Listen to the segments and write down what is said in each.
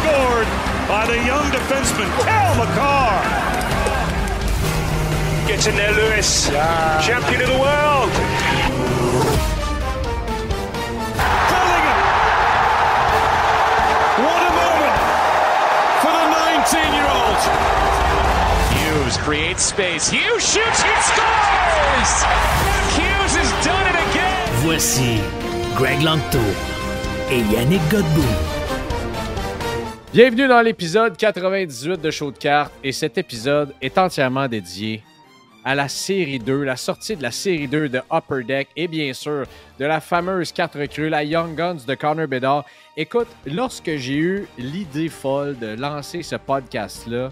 scored by the young defenseman, Cal McCarr. Gets in there, Lewis. Yeah. Champion of the world. Bellingham. What a moment for the 19-year-old. Hughes creates space. Hughes shoots, he scores! Hughes has done it again! Voici Greg Langto et Yannick Godbout. Bienvenue dans l'épisode 98 de Show de cartes et cet épisode est entièrement dédié à la série 2, la sortie de la série 2 de Upper Deck et bien sûr de la fameuse carte recrue, la Young Guns de Connor Bedard. Écoute, lorsque j'ai eu l'idée folle de lancer ce podcast-là,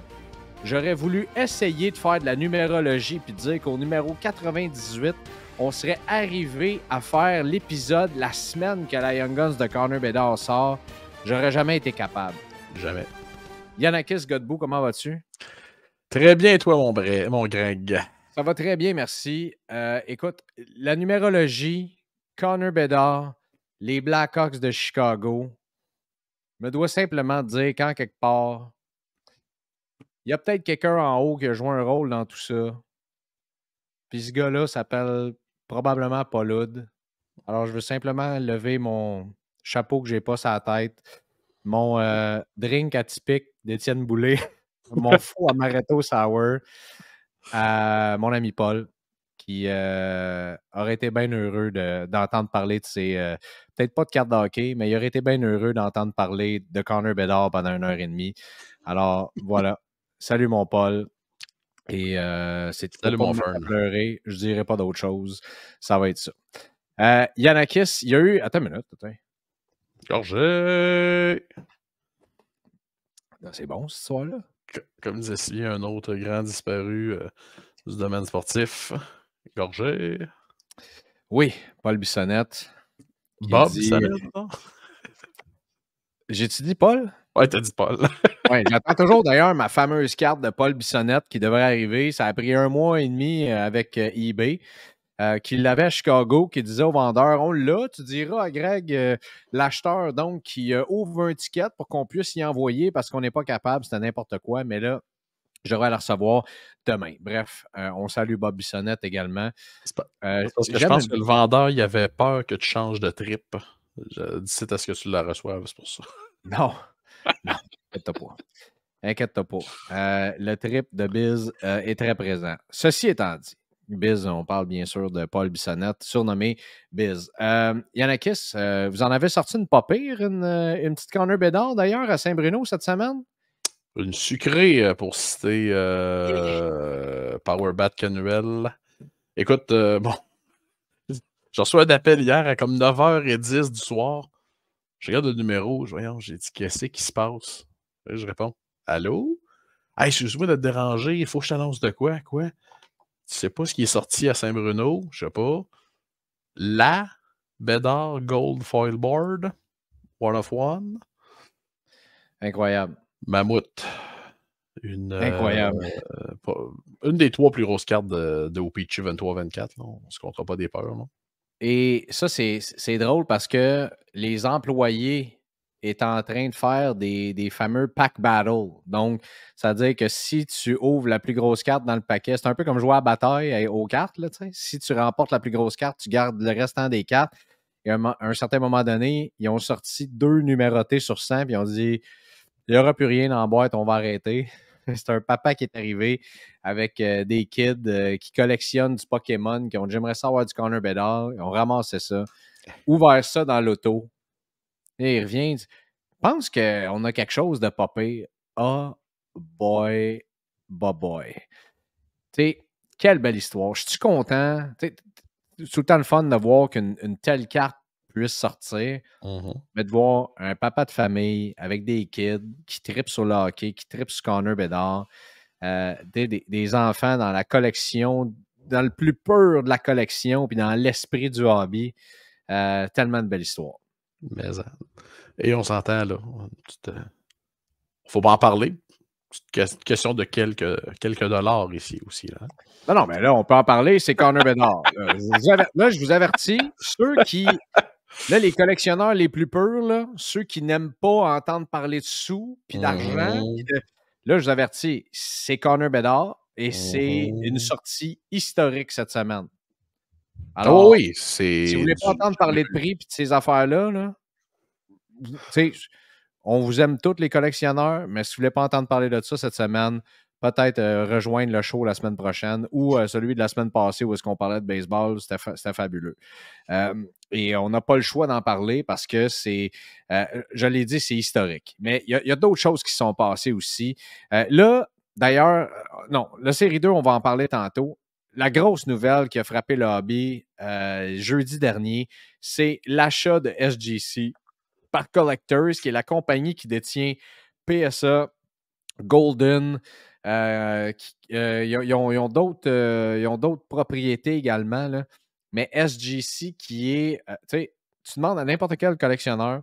j'aurais voulu essayer de faire de la numérologie puis de dire qu'au numéro 98, on serait arrivé à faire l'épisode la semaine que la Young Guns de Connor Bedard sort. J'aurais jamais été capable. Jamais. Yannickis Godbout, comment vas-tu? Très bien, toi, mon Greg. Ça va très bien, merci. Écoute, la numérologie, Connor Bedard, les Blackhawks de Chicago, me doit simplement dire qu'en quelque part, il y a peut-être quelqu'un en haut qui a joué un rôle dans tout ça. Puis ce gars-là s'appelle probablement Paul Oud. Alors, je veux simplement lever mon chapeau que j'ai pas sur la tête, mon drink atypique d'Étienne Boulay, mon faux amaretto sour à mon ami Paul, qui aurait été bien heureux d'entendre parler de ses... peut-être pas de carte de hockey, mais il aurait été bien heureux d'entendre parler de Connor Bedard pendant 1h30. Alors, voilà. Salut, mon Paul. Et c'est salut, mon Fern. Pleurer. Je dirais pas d'autre chose. Ça va être ça. Yannickis, il y a eu... Attends une minute. Attends. Gorgé! C'est bon, cette histoire-là. Comme disait si bien un autre grand disparu du domaine sportif. Gorgé. Oui, Paul Bissonnette. Bob Bissonnette, non? J'ai-tu dit Paul? Ouais, t'as dit Paul. Oui, j'attends toujours d'ailleurs ma fameuse carte de Paul Bissonnette qui devrait arriver. Ça a pris 1 mois et demi avec eBay. Qui l'avait à Chicago, qui disait au vendeur, on l'a, tu diras à Greg, l'acheteur, donc, qui ouvre un ticket pour qu'on puisse y envoyer parce qu'on n'est pas capable, c'était n'importe quoi, mais là, j'aurai à la recevoir demain. Bref, on salue Bob Bissonnette également. Parce que je pense que le vendeur, il avait peur que tu changes de trip d'ici à ce que tu la reçoives, c'est pour ça. Non, inquiète-toi pas. Le trip de Biz est très présent. Ceci étant dit, Biz, on parle bien sûr de Paul Bissonnette, surnommé Biz. Yannickis, vous en avez sorti une pas pire, une petite Connor Bedard d'ailleurs à Saint-Bruno cette semaine? Une sucrée pour citer Powerbat Canuel. Écoute, bon, je reçois un appel hier à comme 9h10 du soir. Je regarde le numéro, voyons, j'ai dit qu'est-ce qui se passe? Et je réponds, allô? Hey, excuse-moi de te déranger, il faut que je t'annonce de quoi? Quoi? Tu sais pas ce qui est sorti à Saint-Bruno? Je sais pas. La Bedard Gold Foil Board. One of One. Incroyable. Mammouth. Incroyable. Une des 3 plus grosses cartes de OPC 23-24. On ne se comptera pas des peurs. Non? Et ça, c'est drôle parce que les employés est en train de faire des fameux pack battle. Donc, ça veut dire que si tu ouvres la plus grosse carte dans le paquet, c'est un peu comme jouer à bataille aux cartes. Là, si tu remportes la plus grosse carte, tu gardes le restant des cartes. Et à un certain moment donné, ils ont sorti 2 numérotés sur 100 puis ils ont dit il n'y aura plus rien dans la boîte, on va arrêter. C'est un papa qui est arrivé avec des kids qui collectionnent du Pokémon, qui ont j'aimerais savoir du Connor Bedard. Ils ont ramassé ça, ouvert ça dans l'auto. Et il revient, je pense qu'on a quelque chose de pas pire. Oh boy, boy. Tu sais, quelle belle histoire. Je suis content. C'est tout le temps le fun de voir qu'une telle carte puisse sortir, mais de voir un papa de famille avec des kids qui trippent sur le hockey, qui trippent sur Connor Bedard, des enfants dans la collection, dans le plus pur de la collection, puis dans l'esprit du hobby. Tellement de belles histoires. Mais, et on s'entend, là. Faut pas en parler. Question de quelques dollars ici aussi. Là. Non, mais là, on peut en parler, c'est Connor Bedard. Là, je vous avertis, ceux qui Là, les collectionneurs les plus purs, là, ceux qui n'aiment pas entendre parler de sous puis d'argent, là, je vous avertis, c'est Connor Bedard et c'est une sortie historique cette semaine. Alors, oui, si vous ne voulez pas entendre parler de prix et de ces affaires-là, là, on vous aime tous les collectionneurs, mais si vous ne voulez pas entendre parler de ça cette semaine, peut-être rejoindre le show la semaine prochaine ou celui de la semaine passée où est-ce qu'on parlait de baseball, c'était fabuleux. Et on n'a pas le choix d'en parler parce que c'est, je l'ai dit, c'est historique. Mais il y a d'autres choses qui sont passées aussi. Là, d'ailleurs, non, la série 2, on va en parler tantôt. La grosse nouvelle qui a frappé le hobby jeudi dernier, c'est l'achat de SGC par Collectors, qui est la compagnie qui détient PSA, Golden. Ils ont d'autres propriétés également, là. Mais SGC qui est, tu demandes à n'importe quel collectionneur,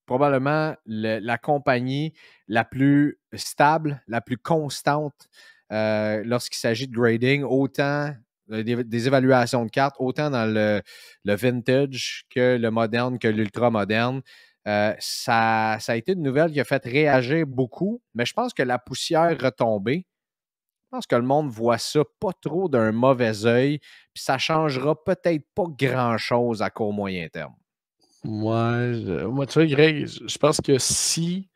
probablement la compagnie la plus stable, la plus constante lorsqu'il s'agit de grading, autant des évaluations de cartes, autant dans le vintage que le moderne, que l'ultra moderne. Ça a été une nouvelle qui a fait réagir beaucoup, mais je pense que la poussière retombée, je pense que le monde voit ça pas trop d'un mauvais œil, puis ça ne changera peut-être pas grand-chose à court moyen terme. Moi, tu vois, Greg, je pense que si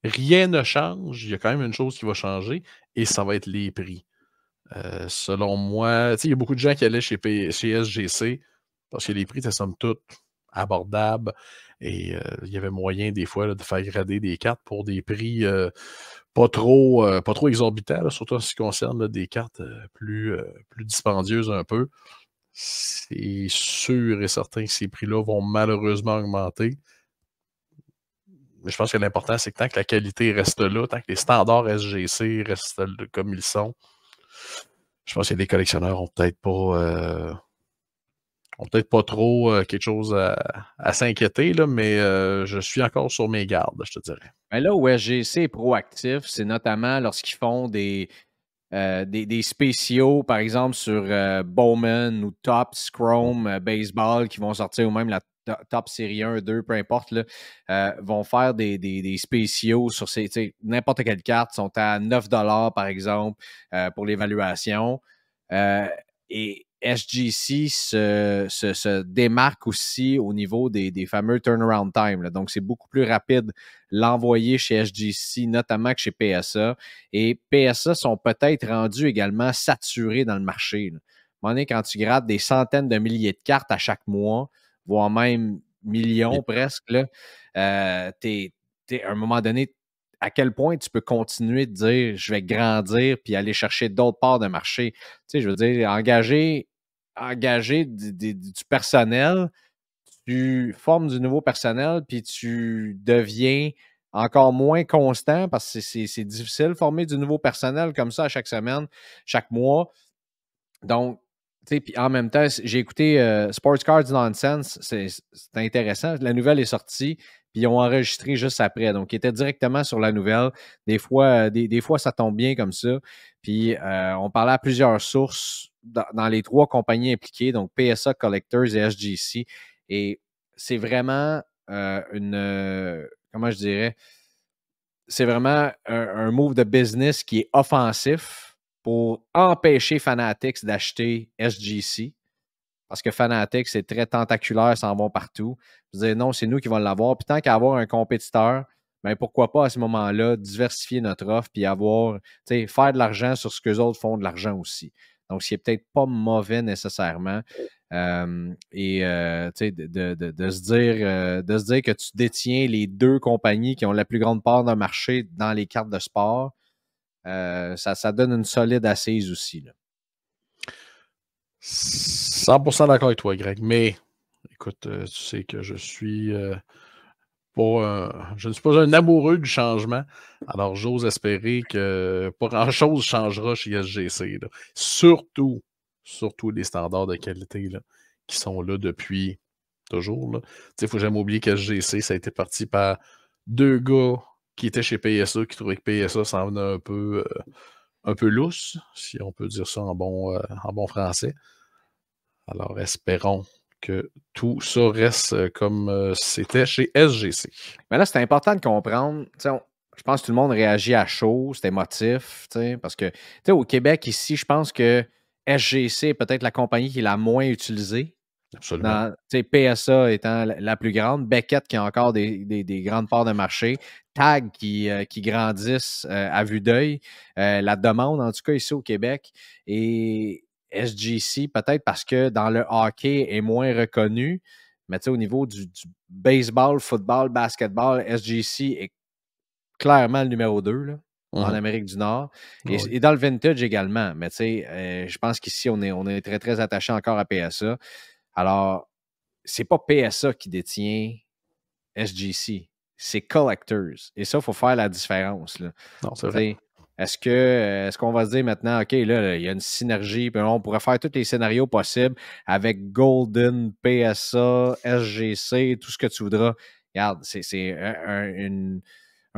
rien ne change, il y a quand même une chose qui va changer et ça va être les prix. Selon moi, il y a beaucoup de gens qui allaient chez SGC parce que les prix étaient somme toute abordables et il y avait moyen des fois là, de faire grader des cartes pour des prix pas trop exorbitants, là, surtout en ce qui concerne là, des cartes plus dispendieuses un peu. C'est sûr et certain que ces prix-là vont malheureusement augmenter. Mais je pense que l'important, c'est que tant que la qualité reste là, tant que les standards SGC restent comme ils sont, je pense que les collectionneurs ont peut-être pas trop quelque chose à s'inquiéter, là, mais je suis encore sur mes gardes, je te dirais. Mais là où SGC est proactif, c'est notamment lorsqu'ils font des spéciaux, par exemple, sur Bowman ou Topps, Chrome, Baseball, qui vont sortir, ou même la Top Série 1, 2, peu importe, là, vont faire des spéciaux sur n'importe quelle carte, sont à 9 $ par exemple, pour l'évaluation. Et SGC se démarque aussi au niveau des fameux turnaround time, là. Donc, c'est beaucoup plus rapide l'envoyer chez SGC, notamment que chez PSA. Et PSA sont peut-être rendus également saturés dans le marché, là. À un moment donné, quand tu grattes des centaines de milliers de cartes à chaque mois, voire même millions presque, là, t'es à un moment donné, à quel point tu peux continuer de dire je vais grandir puis aller chercher d'autres parts de marché. Tu sais, je veux dire, engager du personnel, tu formes du nouveau personnel puis tu deviens encore moins constant parce que c'est difficile de former du nouveau personnel comme ça à chaque semaine, chaque mois. Donc, tu sais, puis en même temps, j'ai écouté Sports Cards Nonsense, c'est intéressant. La nouvelle est sortie, puis ils ont enregistré juste après. Donc, ils étaient directement sur la nouvelle. Des fois, des fois ça tombe bien comme ça. Puis, on parlait à plusieurs sources dans les trois compagnies impliquées, donc PSA, Collectors et SGC. Et c'est vraiment comment je dirais, c'est vraiment un move de business qui est offensif pour empêcher Fanatics d'acheter SGC. Parce que Fanatics, c'est très tentaculaire, s'en vont partout. Je veux dire, non, c'est nous qui vont l'avoir. Puis tant qu'à avoir un compétiteur, ben pourquoi pas à ce moment-là diversifier notre offre puis avoir, faire de l'argent sur ce qu'eux autres font de l'argent aussi. Donc, ce qui n'est peut-être pas mauvais nécessairement. De se dire que tu détiens les deux compagnies qui ont la plus grande part d'un marché dans les cartes de sport, ça donne une solide assise aussi, là. 100% d'accord avec toi, Greg. Mais, écoute, tu sais que je ne suis pas un amoureux du changement. Alors, j'ose espérer que pas grand-chose changera chez SGC, là. Surtout les standards de qualité là, qui sont là depuis toujours. Il ne faut jamais oublier que SGC, ça a été parti par deux gars qui étaient chez PSA, qui trouvaient que PSA s'en venait un peu lousse, si on peut dire ça en bon français. Alors, espérons que tout ça reste comme c'était chez SGC. Mais là, c'est important de comprendre. Je pense que tout le monde réagit à chaud, c'est émotif, parce que au Québec, ici, je pense que SGC est peut-être la compagnie qui est la moins utilisée. Absolument. PSA étant la plus grande, Beckett qui a encore des grandes parts de marché, TAG qui grandissent à vue d'œil, la demande en tout cas ici au Québec, et SGC peut-être parce que dans le hockey est moins reconnu, mais au niveau du baseball, football, basketball, SGC est clairement le numéro 2 là, en Amérique du Nord. Et dans le vintage également. Mais je pense qu'ici, on est très, très attaché encore à PSA. Alors, c'est pas PSA qui détient SGC, c'est Collectors. Et ça, il faut faire la différence. Là. Non, c'est vrai. Est-ce qu'on va se dire maintenant, OK, là, il y a une synergie, puis on pourrait faire tous les scénarios possibles avec Golden, PSA, SGC, tout ce que tu voudras. Regarde, c'est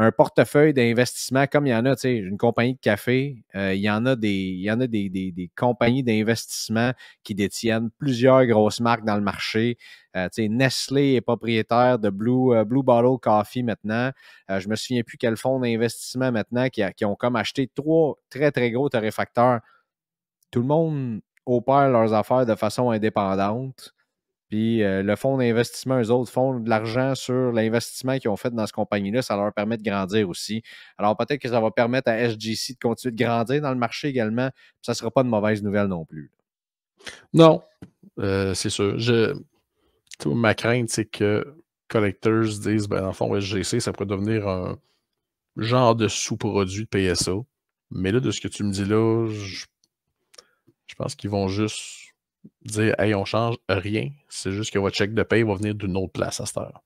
un portefeuille d'investissement comme il y en a, une compagnie de café, il y en a des compagnies d'investissement qui détiennent plusieurs grosses marques dans le marché. Nestlé est propriétaire de Blue Bottle Coffee maintenant. Je ne me souviens plus quel fonds d'investissement maintenant qui ont comme acheté 3 très, très gros torréfacteurs. Tout le monde opère leurs affaires de façon indépendante. Puis le fonds d'investissement, eux autres font de l'argent sur l'investissement qu'ils ont fait dans cette compagnie-là. Ça leur permet de grandir aussi. Alors peut-être que ça va permettre à SGC de continuer de grandir dans le marché également. Ça ne sera pas de mauvaise nouvelle non plus. Non, c'est sûr. Ma crainte, c'est que Collectors disent, dans le fond, SGC, ça pourrait devenir un genre de sous-produit de PSA. Mais là, de ce que tu me dis là, je pense qu'ils vont juste dire, hey, on change rien. C'est juste que votre chèque de paye va venir d'une autre place à cette heure.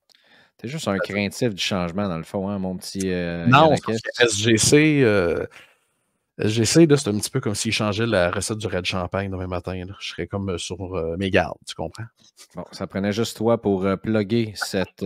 T'es juste un craintif du changement, dans le fond, hein, mon petit non, SGC, là, c'est un petit peu comme s'ils changeaient la recette du Red Champagne demain matin. Là. Je serais comme sur mes gardes, tu comprends? Bon, ça prenait juste toi pour plugger cette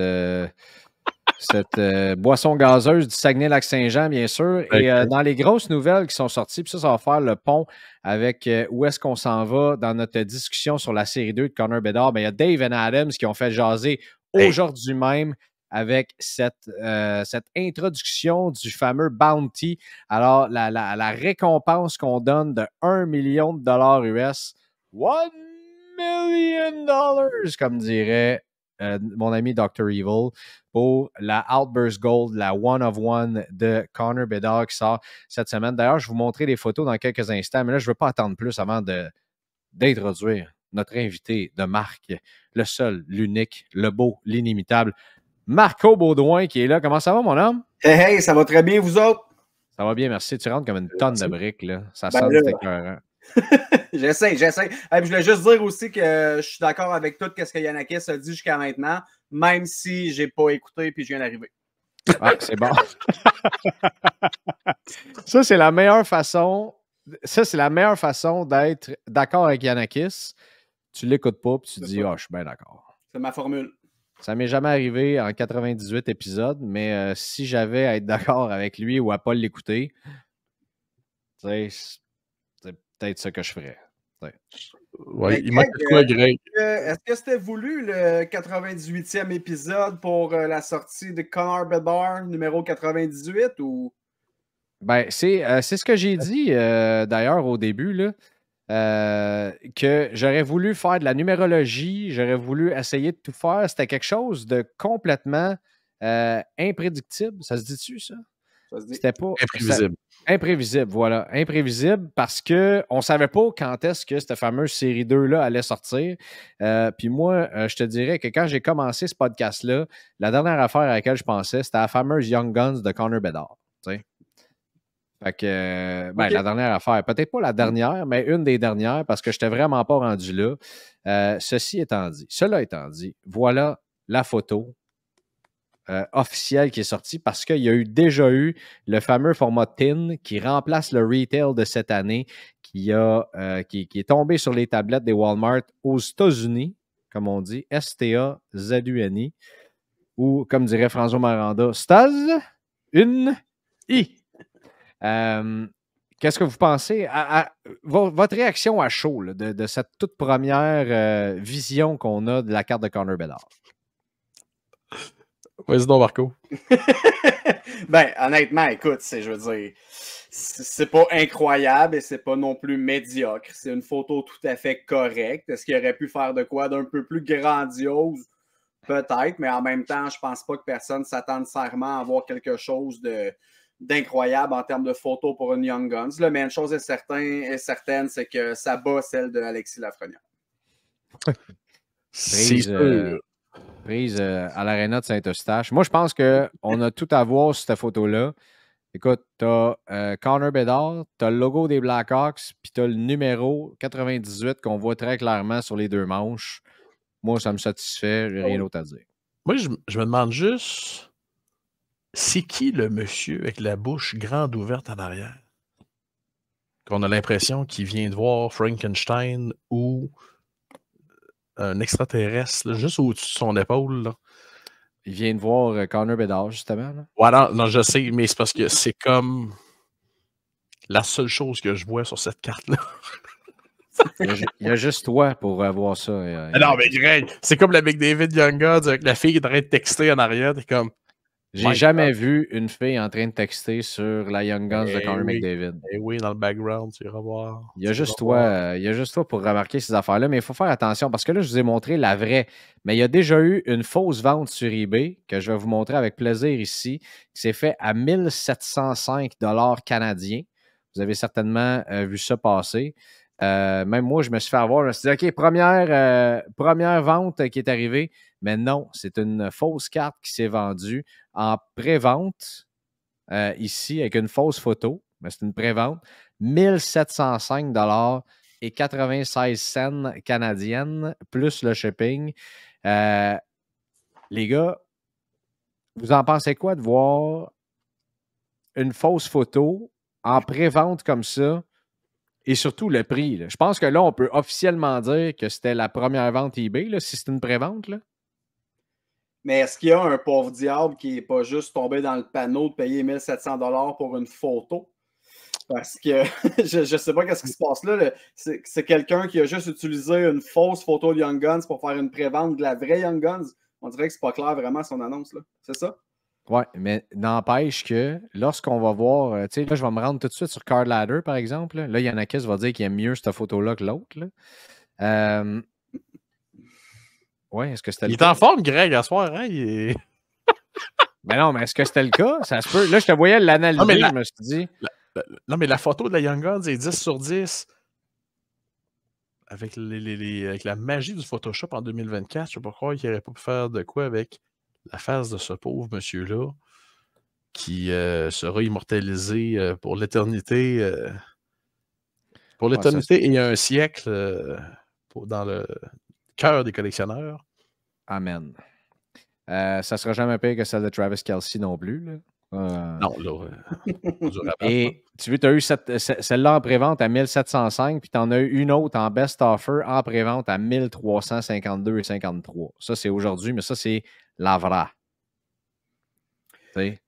boisson gazeuse du Saguenay-Lac-Saint-Jean, bien sûr. Et dans les grosses nouvelles qui sont sorties, puis ça va faire le pont avec où est-ce qu'on s'en va dans notre discussion sur la série 2 de Connor Bedard. Bien, il y a Dave et Adams qui ont fait jaser aujourd'hui même avec cette introduction du fameux Bounty. Alors, la récompense qu'on donne de 1 million de dollars US, $1 million, comme dirait mon ami Dr. Evil, pour la Outburst Gold, la One of One de Connor Bedard qui sort cette semaine. D'ailleurs, je vais vous montrer les photos dans quelques instants, mais là, je ne veux pas attendre plus avant d'introduire notre invité de marque, le seul, l'unique, le beau, l'inimitable, Marco Baudouin qui est là. Comment ça va, mon homme? Hey, ça va très bien, vous autres? Ça va bien, merci. Tu rentres comme une tonne de briques, là. Ça sonne, c'est écœurant. J'essaie. Je voulais juste dire aussi que je suis d'accord avec tout ce que Yanakis a dit jusqu'à maintenant, même si je n'ai pas écouté et je viens d'arriver. Ah, c'est bon. Ça, c'est la meilleure façon. Ça, c'est la meilleure façon d'être d'accord avec Yanakis. Tu ne l'écoutes pas et tu te dis, je suis bien d'accord. C'est ma formule. Ça ne m'est jamais arrivé en 98 épisodes, mais si j'avais à être d'accord avec lui ou à ne pas l'écouter, c'est peut-être ce que je ferais. Ouais, il manque quoi, Greg? Est-ce que c'était voulu le 98e épisode pour la sortie de Connor Bedard numéro 98 ou? Ben, c'est ce que j'ai dit d'ailleurs au début, là. Que j'aurais voulu faire de la numérologie, j'aurais voulu essayer de tout faire. C'était quelque chose de complètement imprédictible. Ça se dit-tu, ça? Ça se dit. C'était pas... Imprévisible. Imprévisible, voilà. Imprévisible parce qu'on ne savait pas quand est-ce que cette fameuse série 2-là allait sortir. Puis moi, je te dirais que quand j'ai commencé ce podcast-là, la dernière affaire à laquelle je pensais, c'était la fameuse Young Guns de Connor Bedard. T'sais. Fait que, okay. La dernière affaire, peut-être pas la dernière, mais une des dernières, parce que je n'étais vraiment pas rendu là. Cela étant dit, voilà la photo officielle qui est sortie, parce qu'il y a déjà eu le fameux format TIN qui remplace le retail de cette année, qui est tombé sur les tablettes des Walmart aux États-Unis, comme on dit, STAZUNI, ou comme dirait François Maranda, Staz, une I. qu'est-ce que vous pensez? Votre réaction à chaud là, de cette toute première vision qu'on a de la carte de Connor Bedard? Vas-y donc, Marco. Ben, honnêtement, écoute, je veux dire, c'est pas incroyable et c'est pas non plus médiocre. C'est une photo tout à fait correcte. Est-ce qu'il aurait pu faire de quoi d'un peu plus grandiose? Peut-être, mais en même temps, je pense pas que personne s'attende nécessairement à voir quelque chose d'incroyable en termes de photos pour une Young Guns. Là, mais une chose est certaine, c'est que ça bat celle de Alexis Lafrenière. Prise à l'aréna de Saint-Eustache. Moi, je pense qu'on a tout à voir sur cette photo-là. Écoute, tu as Connor Bedard, tu as le logo des Blackhawks, puis tu as le numéro 98 qu'on voit très clairement sur les deux manches. Moi, ça me satisfait, j'ai rien d'autre à dire. Moi, je me demande juste, c'est qui le monsieur avec la bouche grande ouverte en arrière? Qu'on a l'impression qu'il vient de voir Frankenstein ou un extraterrestre, là, juste au-dessus de son épaule. Là. Il vient de voir Connor Bedard, justement. Là. Voilà, non, je sais, mais c'est parce que c'est comme la seule chose que je vois sur cette carte-là. Il y a juste toi pour voir ça. Non, mais Greg, c'est comme la McDavid Young Gods avec la fille qui est en train de texter en arrière. T'es comme. J'ai jamais vu une fille en train de texter sur la Young Guns de Connor McDavid. Eh oui, dans le background, tu iras voir. Il y a juste toi pour remarquer ces affaires-là, mais il faut faire attention parce que là, je vous ai montré la vraie. Mais il y a déjà eu une fausse vente sur eBay que je vais vous montrer avec plaisir ici, qui s'est fait à 1705 $ canadiens. Vous avez certainement vu ça passer. Même moi, je me suis fait avoir. Je me suis dit, OK, première vente qui est arrivée. Mais non, c'est une fausse carte qui s'est vendue en pré-vente ici avec une fausse photo. Mais c'est une pré-vente. 1705 $ et 96 cents canadiennes, plus le shipping. Les gars, vous en pensez quoi de voir une fausse photo en pré-vente comme ça? Et surtout le prix. Là. Je pense que là, on peut officiellement dire que c'était la première vente eBay, là, si c'est une pré-vente. Là. Mais est-ce qu'il y a un pauvre diable qui n'est pas juste tombé dans le panneau de payer 1700 $ pour une photo? Parce que je ne sais pas ce qui se passe là. C'est quelqu'un qui a juste utilisé une fausse photo de Young Guns pour faire une pré-vente de la vraie Young Guns. On dirait que c'est pas clair vraiment son annonce. Là. C'est ça? Oui, mais n'empêche que lorsqu'on va voir, tu sais, là, je vais me rendre tout de suite sur Card Ladder, par exemple. Là, Yanakis va dire qu'il aime mieux cette photo-là que l'autre. Oui, est-ce que c'était le cas? Il est en forme, Greg, à soir, hein? Mais non, mais est-ce que c'était le cas? Ça se peut. Là, je te voyais l'analyser, je me suis dit. Non, mais la photo de la Young Guns est 10 sur 10. Avec la magie du Photoshop en 2024, je ne sais pas croire qu'il n'aurait pas pu faire de quoi avec la face de ce pauvre monsieur-là qui sera immortalisé pour l'éternité. Pour l'éternité et un siècle dans le cœur des collectionneurs. Amen. Ça ne sera jamais pire que celle de Travis Kelce non plus. Là. Non, là. Et tu vois, tu as eu celle-là en pré-vente à 1705, puis tu en as eu une autre en best offer en pré-vente à 1352,53. Ça, c'est aujourd'hui, mais ça, c'est la vraie. Tu sais?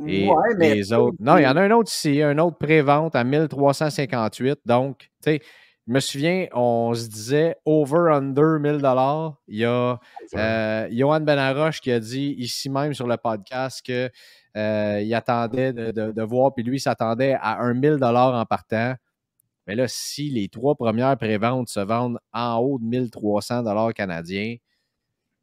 Et ouais, mais les autres. Non, il y en a un autre ici, un autre pré-vente à 1358. Donc, tu sais, je me souviens, on se disait over-under 1000 $. Il y a Johan Benaroche qui a dit ici même sur le podcast qu'il attendait de voir, puis lui s'attendait à 1000 $ en partant. Mais là, si les 3 premières pré-ventes se vendent en haut de 1300 $ canadiens,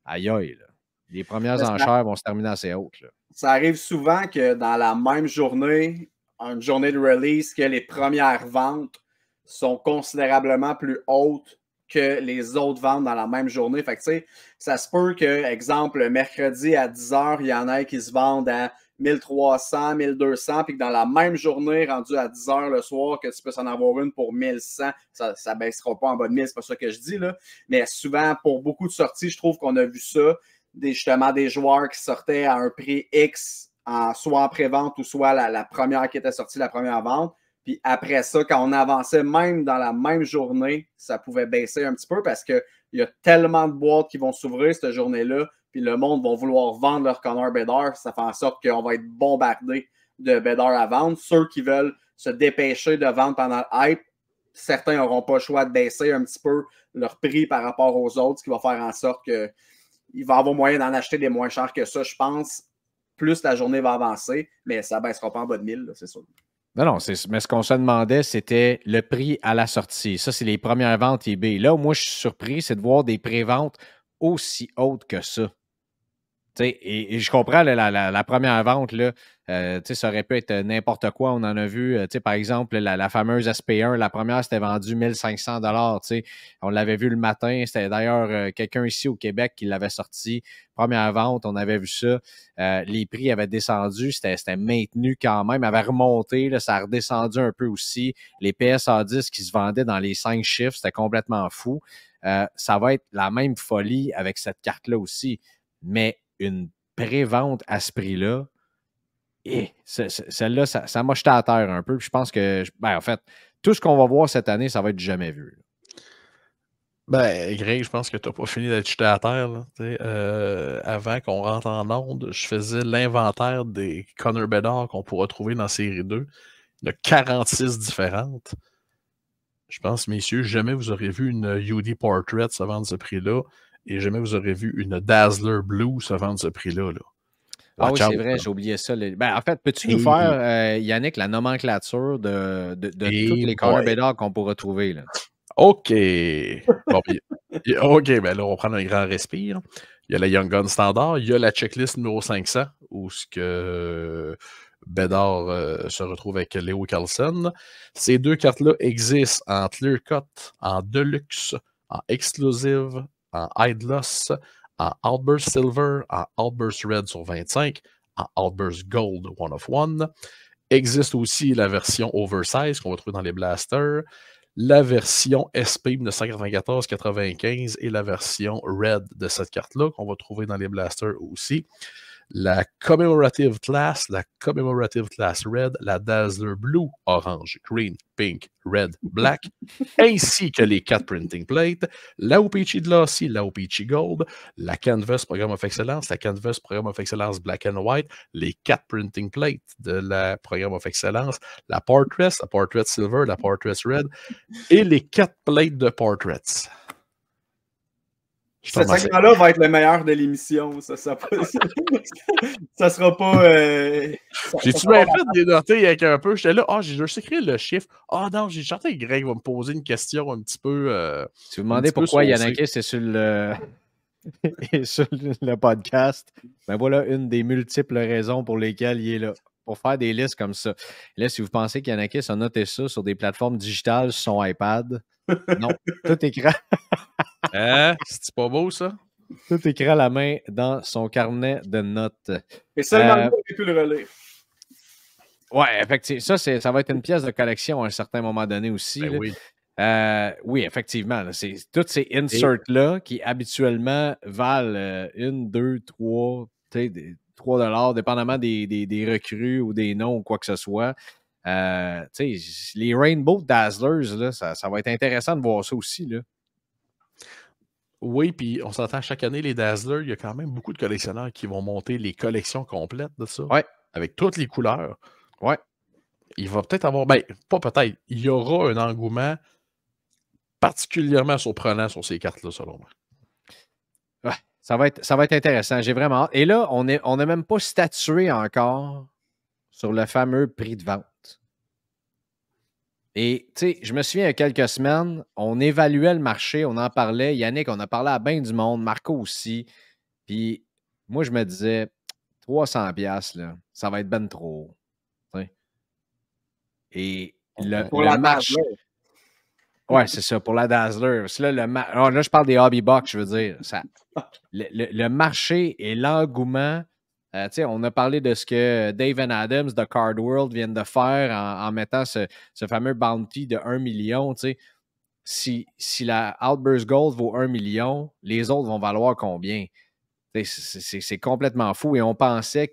aïe aïe, là. Les premières enchères vont se terminer assez hautes. Là. Ça arrive souvent que dans la même journée, une journée de release, que les premières ventes sont considérablement plus hautes que les autres ventes dans la même journée. Fait que, tu sais, ça se peut que, exemple, mercredi à 10h, il y en ait qui se vendent à 1300, 1200, puis que dans la même journée, rendu à 10h le soir, que tu peux en avoir une pour 1100, ça ne baissera pas en bas de 1000, c'est pas ça que je dis, là. Mais souvent, pour beaucoup de sorties, je trouve qu'on a vu ça, justement des joueurs qui sortaient à un prix X, soit en pré-vente ou soit la première qui était sortie, la première vente. Puis après ça, quand on avançait même dans la même journée, ça pouvait baisser un petit peu parce qu'il y a tellement de boîtes qui vont s'ouvrir cette journée-là, puis le monde va vouloir vendre leur Connor Bedard. Ça fait en sorte qu'on va être bombardé de Bédard à vendre. Ceux qui veulent se dépêcher de vendre pendant le hype, certains n'auront pas le choix de baisser un petit peu leur prix par rapport aux autres, ce qui va faire en sorte qu'il va avoir moyen d'en acheter des moins chers que ça, je pense. Plus la journée va avancer, mais ça ne baissera pas en bas de 1000, là, c'est sûr. Non, mais ce qu'on se demandait, c'était le prix à la sortie. Ça, c'est les premières ventes eBay. Là où moi, je suis surpris, c'est de voir des préventes aussi hautes que ça. Et je comprends la première vente, là, ça aurait pu être n'importe quoi. On en a vu, par exemple, la fameuse SP1, la première, c'était vendu 1500 $. On l'avait vu le matin. C'était d'ailleurs quelqu'un ici au Québec qui l'avait sorti. Première vente, on avait vu ça. Les prix avaient descendu. C'était maintenu quand même. Avait remonté. Là, ça a redescendu un peu aussi. Les PSA 10 qui se vendaient dans les 5 chiffres, c'était complètement fou. Ça va être la même folie avec cette carte-là aussi. Mais une pré-vente à ce prix-là, celle-là, ça m'a jeté à terre un peu. Puis je pense que, en fait, tout ce qu'on va voir cette année, ça va être jamais vu. Greg, je pense que tu n'as pas fini d'être jeté à terre. Là, avant qu'on rentre en onde, je faisais l'inventaire des Connor Bedard qu'on pourra trouver dans série 2. Il y en a 46 différentes. Je pense, messieurs, jamais vous aurez vu une UD Portrait se vendre ce prix-là. Et jamais vous aurez vu une Dazzler Blue se vendre ce prix-là. Là. Ah oui, c'est vrai, j'ai oublié ça. En fait, peux-tu nous faire, Yannick, la nomenclature de toutes les Connor Bedard qu'on pourra trouver? Là? OK. Bon, OK, là, on va prendre un grand respire. Il y a la Young Gun standard. Il y a la checklist numéro 500, où ce que Bedard se retrouve avec Leo Carlson. Ces deux cartes-là existent en Clear Cut, en Deluxe, en Exclusive, en Idlos, en Outburst Silver, en Outburst Red sur 25, en Outburst Gold One of One. Existe aussi la version Oversize qu'on va trouver dans les blasters, la version SP 1994-95 et la version Red de cette carte-là qu'on va trouver dans les blasters aussi. La Commemorative Class Red, la Dazzler Blue, Orange, Green, Pink, Red, Black, ainsi que les 4 printing plates, la OPC Glossy, la OPC Gold, la Canvas Programme of Excellence, la Canvas Programme of Excellence Black and White, les 4 printing plates de la Programme of Excellence, la Portrait Silver, la Portrait Red et les 4 plates de Portraits. Ce segment-là va être le meilleur de l'émission. Ça sera pas. J'ai-tu bien fait de les noter avec un peu? J'étais là, j'ai juste écrit le chiffre. Non, j'ai chanté que Greg va me poser une question un petit peu. Si vous demandez pourquoi Yannick est sur le podcast, voilà une des multiples raisons pour lesquelles il est là. Pour faire des listes comme ça. Là, si vous pensez qu'Yanakis a noté ça sur des plateformes digitales sur son iPad, non, tout écrit. C'est pas beau, ça? Tout écrit à la main dans son carnet de notes. Et seulement j'ai pu le relire. Ouais, effectivement. Ça va être une pièce de collection à un certain moment donné aussi. Oui. Oui, effectivement. Là, c'est tous ces inserts-là qui habituellement valent 1, 2, 3, $3, dépendamment des recrues ou des noms ou quoi que ce soit. Les Rainbow Dazzlers, là, ça va être intéressant de voir ça aussi. Là. Oui, puis on s'entend chaque année, les Dazzlers, il y a quand même beaucoup de collectionneurs qui vont monter les collections complètes de ça. Ouais. Avec toutes les couleurs. Ouais. Il va peut-être avoir, pas peut-être, il y aura un engouement particulièrement surprenant sur ces cartes-là, selon moi. Ouais. Ça va être intéressant. J'ai vraiment hâte. Et là, on n'a même pas statué encore sur le fameux prix de vente. Et, tu sais, je me souviens, il y a quelques semaines, on évaluait le marché, on en parlait. Yannick, on a parlé à bien du monde, Marco aussi. Puis, moi, je me disais, 300$, là, ça va être ben trop. T'sais. Et pour le la marché... Oui, c'est ça, pour la Dazzler. Là, je parle des hobby box, je veux dire. Le marché et l'engouement... on a parlé de ce que Dave and Adams de Card World viennent de faire en mettant ce fameux bounty de 1 million. Si la Outburst Gold vaut 1 million, les autres vont valoir combien? C'est complètement fou. Et on pensait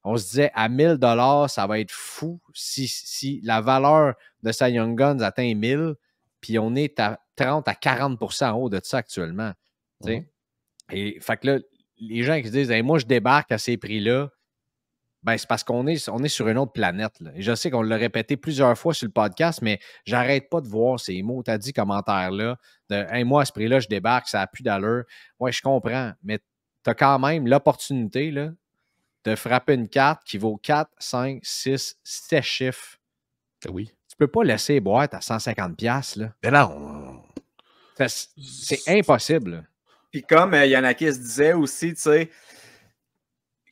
on se disait à 1000$, ça va être fou si la valeur de sa Young Guns atteint 1000$, puis on est à 30 à 40% en haut de ça actuellement. Et fait que là, les gens qui se disent hey, moi, je débarque à ces prix-là, Ben, c'est parce qu'on est, on est sur une autre planète. Là. Et je sais qu'on l'a répété plusieurs fois sur le podcast, mais j'arrête pas de voir ces mots. Tu as dit commentaires-là de hey, moi, à ce prix-là, je débarque, ça n'a plus d'allure. Ouais, je comprends, mais tu as quand même l'opportunité là, de frapper une carte qui vaut 4, 5, 6, 7 chiffres. Oui. Tu peux pas laisser les boîtes à 150$. Là. Mais non. C'est impossible. Là. Puis comme Yanakis disait aussi, tu sais,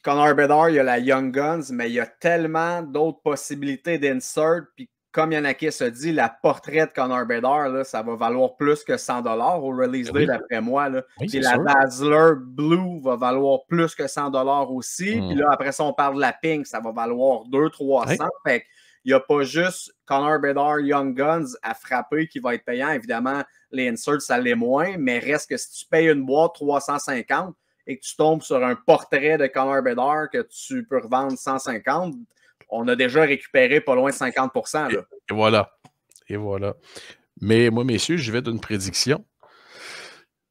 Connor Bedard, il y a la Young Guns, mais il y a tellement d'autres possibilités d'insert. Puis comme Yanakis a dit, la portrait de Connor Bedard, là, ça va valoir plus que 100$ au release day, d'après moi. Là. Oui, puis la sûr. Dazzler Blue va valoir plus que 100$ aussi. Puis là, après ça, on parle de la Pink, ça va valoir 200-300$. Oui. Fait qu'il n'y a pas juste Connor Bedard, Young Guns à frapper qui va être payant. Évidemment, les inserts, ça l'est moins, mais reste que si tu payes une boîte 350$, et que tu tombes sur un portrait de Connor Bedard que tu peux revendre 150$, on a déjà récupéré pas loin de 50%. Là. Et voilà. Et voilà. Mais moi, messieurs, je vais d'une prédiction.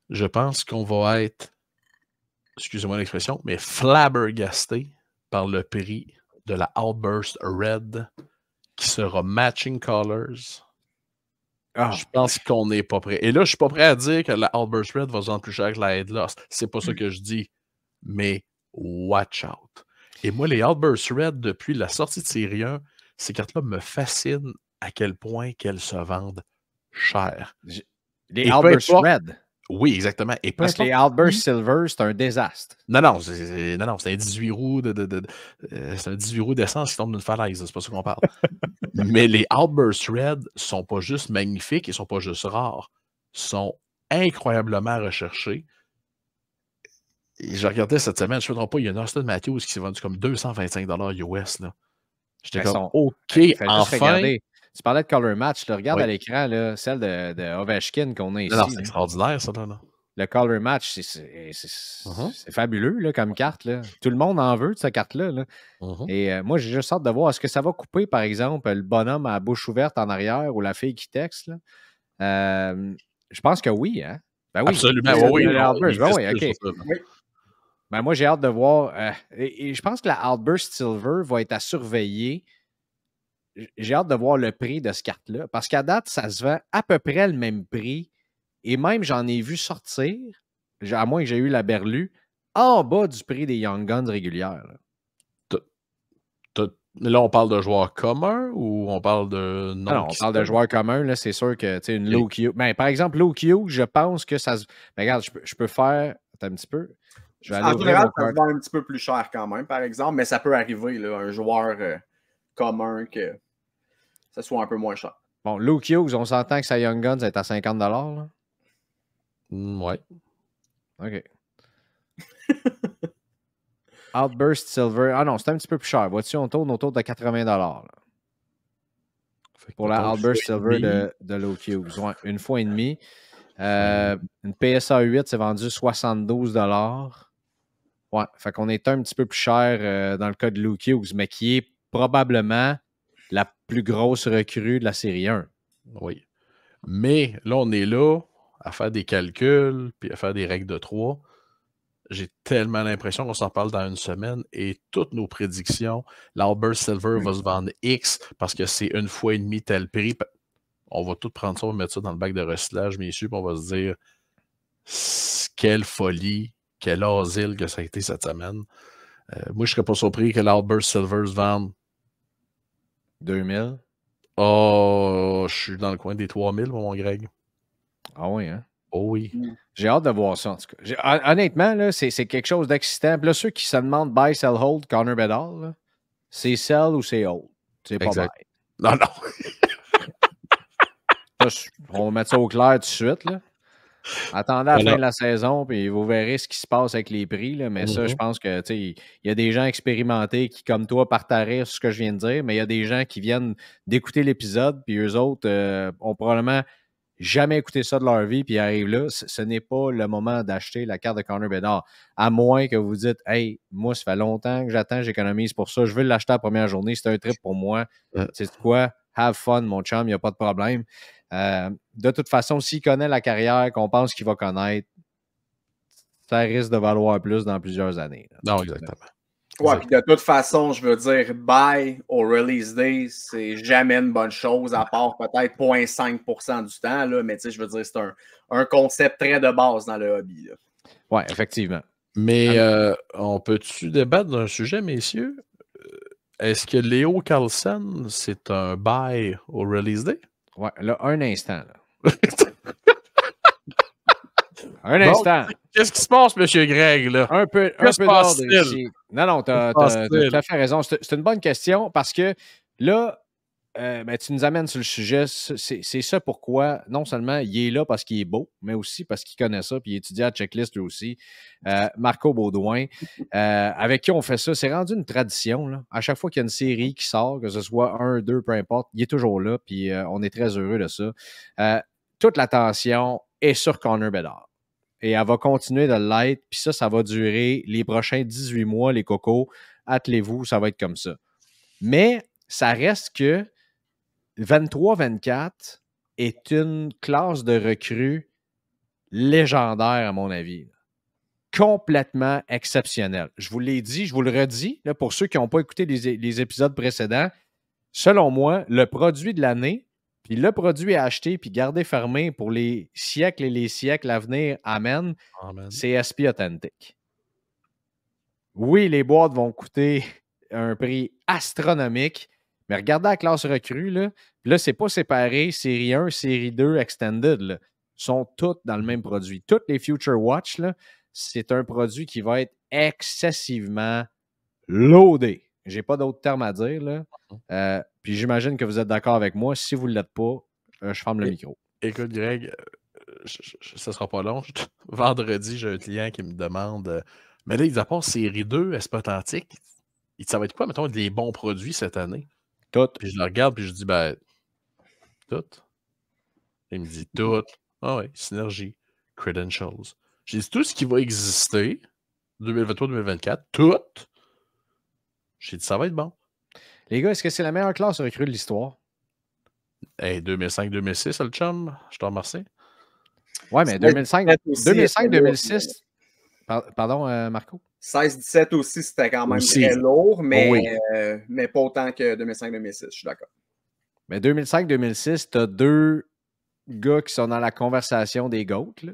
Je pense qu'on va être, excusez-moi l'expression, mais flabbergasté par le prix de la Outburst Red qui sera Matching Colors. Je pense qu'on n'est pas prêt. Et là, je ne suis pas prêt à dire que la Outburst Red va se vendre plus cher que la Head Loss. C'est pas ça que je dis. Mais watch out. Et moi, les Outburst Red, depuis la sortie de série 1, ces cartes-là me fascinent à quel point qu'elles se vendent cher. Les Outburst Red. Oui, exactement. Et parce que les Outburst Silver, c'est un désastre. Non, c'est un 18 roues c'est un 18 roues d'essence qui tombe d'une falaise, c'est pas ça qu'on parle. Mais les Outburst Red sont pas juste magnifiques, ils sont pas juste rares, sont incroyablement recherchés. Et je regardais cette semaine, je ne me trompe pas, il y a un Austin Matthews qui s'est vendu comme 225$ US. Là. J'étais comme, OK, enfin. Tu parlais de Color Match, là, regarde à l'écran là, celle de Ovechkin qu'on a ici. Non, c'est extraordinaire, ça. Là. Le Color Match, c'est fabuleux là, comme carte. Là. Tout le monde en veut de cette carte-là. Là. Et moi, j'ai juste hâte de voir, est-ce que ça va couper, par exemple, le bonhomme à bouche ouverte en arrière ou la fille qui texte? Là? Je pense que oui. Hein? Ben oui. Absolument, oui. OK. Ben moi, j'ai hâte de voir. Et je pense que la Outburst Silver va être à surveiller. J'ai hâte de voir le prix de cette carte-là. Parce qu'à date, ça se vend à peu près le même prix. Et même, j'en ai vu sortir, à moins que j'ai eu la berlue, en bas du prix des Young Guns régulières. Là, on parle de joueurs communs ou on parle de... Non, on parle de joueurs communs. Là, c'est sûr que, tu sais, une low Q. Ben, par exemple, low Q, je pense que ça se... Ben, regarde, je peux faire... Attends un petit peu. Je vais aller en général, ça se vend un petit peu plus cher quand même, par exemple, mais ça peut arriver, là, un joueur commun, que ça soit un peu moins cher. Bon, low Q, on s'entend que sa Young Guns est à 50$, là? Ouais. OK. Outburst Silver. Ah non, c'est un petit peu plus cher. Vois-tu, on tourne autour de 80$. Là. Pour la Outburst Silver de Low Cubes. Ouais, une fois et demi. Une PSA 8, c'est vendu 72$. Ouais, fait qu'on est un petit peu plus cher dans le cas de Low Cubes, mais qui est probablement la plus grosse recrue de la série 1. Oui. Mais là, on est là à faire des calculs puis à faire des règles de 3. J'ai tellement l'impression qu'on s'en parle dans une semaine et toutes nos prédictions, l'Outburst Silver va se vendre X parce que c'est une fois et demi tel prix. On va tout prendre ça, on va mettre ça dans le bac de recyclage, messieurs, puis on va se dire quelle folie, quel asile que ça a été cette semaine. Moi, je ne serais pas surpris que l'Outburst Silver se vende 2000. Oh, je suis dans le coin des 3000, mon Greg. Ah oui, hein? Oh oui. J'ai hâte de voir ça, en tout cas. Honnêtement, là, c'est quelque chose d'excitant. Puis là, ceux qui se demandent buy, sell, hold, Connor Bedard, c'est sell ou c'est hold. C'est pas buy. Non. Ça, on va mettre ça au clair tout de suite. Là. Attendez à la fin de la saison, puis vous verrez ce qui se passe avec les prix. Là. Mais ça, je pense que il y a des gens expérimentés qui, comme toi, partent à rire sur ce que je viens de dire, mais il y a des gens qui viennent d'écouter l'épisode, puis eux autres ont probablement jamais écouté ça de leur vie, puis ils arrivent là. Ce n'est pas le moment d'acheter la carte de Connor Bedard. À moins que vous dites, hey, moi, ça fait longtemps que j'attends, j'économise pour ça, je veux l'acheter la première journée, c'est un trip pour moi. C'est quoi? Have fun, mon chum, il n'y a pas de problème. De toute façon, s'il connaît la carrière qu'on pense qu'il va connaître, ça risque de valoir plus dans plusieurs années. Là. Non, exactement. Ouais, puis de toute façon, je veux dire, bye au release day, c'est jamais une bonne chose, à part peut-être 0,5% du temps, là, mais tu sais, je veux dire, c'est un concept très de base dans le hobby. Oui, effectivement. Mais on peut-tu débattre d'un sujet, messieurs? Est-ce que Léo Carlson, c'est un bye au release day? Ouais, là, un instant. Là. Un instant. Qu'est-ce qui se passe, M. Greg, là? Un peu d'ordre ici. Non, tu as tout à fait raison. C'est une bonne question parce que là, tu nous amènes sur le sujet. C'est ça pourquoi, non seulement il est là parce qu'il est beau, mais aussi parce qu'il connaît ça, puis il étudie à Checklist lui aussi. Marco Baudouin, avec qui on fait ça. C'est rendu une tradition. Là. À chaque fois qu'il y a une série qui sort, que ce soit 1, 2, peu importe, il est toujours là, puis on est très heureux de ça. Toute l'attention est sur Connor Bedard. Et elle va continuer de l'être, puis ça va durer les prochains 18 mois, les cocos. Attelez-vous, ça va être comme ça. Mais ça reste que 23-24 est une classe de recrues légendaire, à mon avis. Complètement exceptionnelle. Je vous l'ai dit, je vous le redis, là, pour ceux qui n'ont pas écouté les épisodes précédents, selon moi, le produit de l'année, puis le produit à acheter puis garder fermé pour les siècles et les siècles à venir, amen, c'est SP Authentic. Oui, les boîtes vont coûter un prix astronomique, mais regardez la classe recrue, là. Puis là, c'est pas séparé, série 1, série 2, Extended, là. Sont toutes dans le même produit. Toutes les Future Watch, là, c'est un produit qui va être excessivement loadé. J'ai pas d'autres termes à dire, là. Puis j'imagine que vous êtes d'accord avec moi. Si vous ne l'êtes pas, je ferme le micro. Écoute, Greg, ça sera pas long. Vendredi, j'ai un client qui me demande mais là, à part série 2, SP Authentic, ça va être quoi, mettons, des bons produits cette année? Tout. Puis je le regarde, puis je dis, ben, tout. Il me dit, tout. Ah oui, Synergie, Credentials. J'ai dit, tout ce qui va exister, 2023-2024, tout. J'ai dit, ça va être bon. Les gars, est-ce que c'est la meilleure classe recrue de l'histoire? Hey, 2005-2006, le chum, je te remercie. Ouais, mais 2005-2006. Pardon, Marco? 16-17 aussi, c'était quand même très lourd, mais, mais pas autant que 2005-2006, je suis d'accord. Mais 2005-2006, tu as deux gars qui sont dans la conversation des GOAT, là.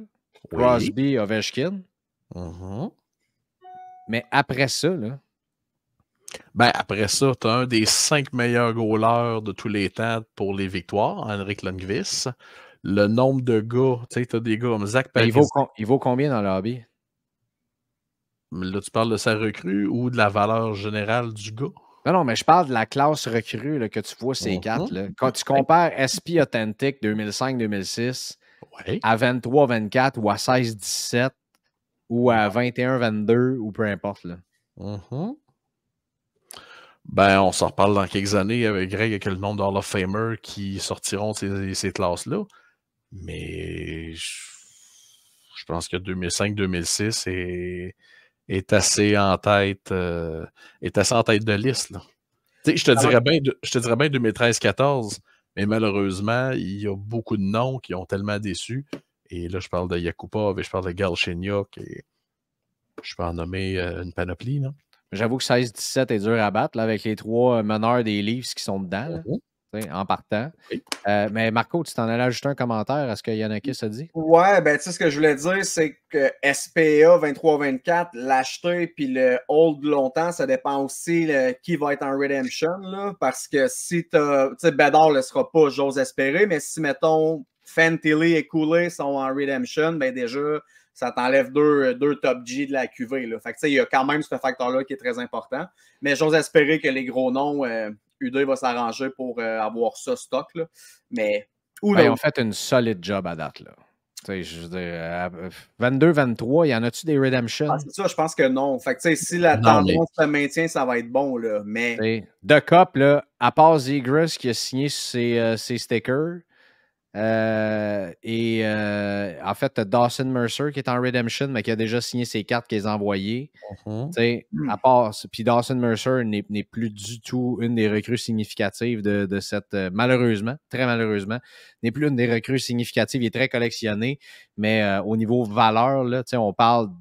Crosby, Ovechkin. Mais après ça, là. Ben, après ça, tu as un des 5 meilleurs goalers de tous les temps pour les victoires, Henrik Lundqvist. Le nombre de gars, tu sais, tu as des gars comme Zach Paris. Il vaut combien dans le hobby? Là, tu parles de sa recrue ou de la valeur générale du gars? Non, mais je parle de la classe recrue là, que tu vois ces quatre. Là. Quand tu compares SP Authentic 2005-2006 à 23-24 ou à 16-17 ou à 21-22 ou peu importe. Là. Ben, on s'en reparle dans quelques années avec Greg avec le nombre d'Hall of Famer qui sortiront ces classes-là. Mais je pense que 2005-2006 est assez en tête de liste. Là. Je te dirais bien 2013-14, mais malheureusement, il y a beaucoup de noms qui ont tellement déçu. Et là, je parle de Yakupov et je parle de Galchenyuk et je peux en nommer une panoplie. Là. J'avoue que 16-17 est dur à battre là, avec les trois meneurs des Leafs qui sont dedans. Là, en partant. Oui. Mais Marco, tu t'en allais ajouter un commentaire à ce que Yannick a dit? Ouais, ben tu sais, ce que je voulais dire, c'est que SPA 23-24, l'acheter puis le hold longtemps, ça dépend aussi qui va être en redemption, là, parce que si tu sais, Bedard ne le sera pas, j'ose espérer, mais si, mettons, Fantilli et Cooley sont en redemption, ben déjà, ça t'enlève deux top G de la QV, là. Fait que tu sais, il y a quand même ce facteur-là qui est très important, mais j'ose espérer que les gros noms... U2 va s'arranger pour avoir ça stock. Là. Mais ils ont fait une solide job à date. Là. Je veux dire, 22-23, y en a-tu des redemptions? C'est ça, je pense que non. Fait que, si la tendance se maintient, ça va être bon. Là. Mais... De Cup, là, à part Zegras qui a signé ses stickers, en fait, Dawson Mercer qui est en redemption, mais qui a déjà signé ses cartes qu'il a envoyées. À part, puis Dawson Mercer n'est plus du tout une des recrues significatives de cette, malheureusement, très malheureusement, n'est plus une des recrues significatives. Il est très collectionné, mais au niveau valeur, là, on parle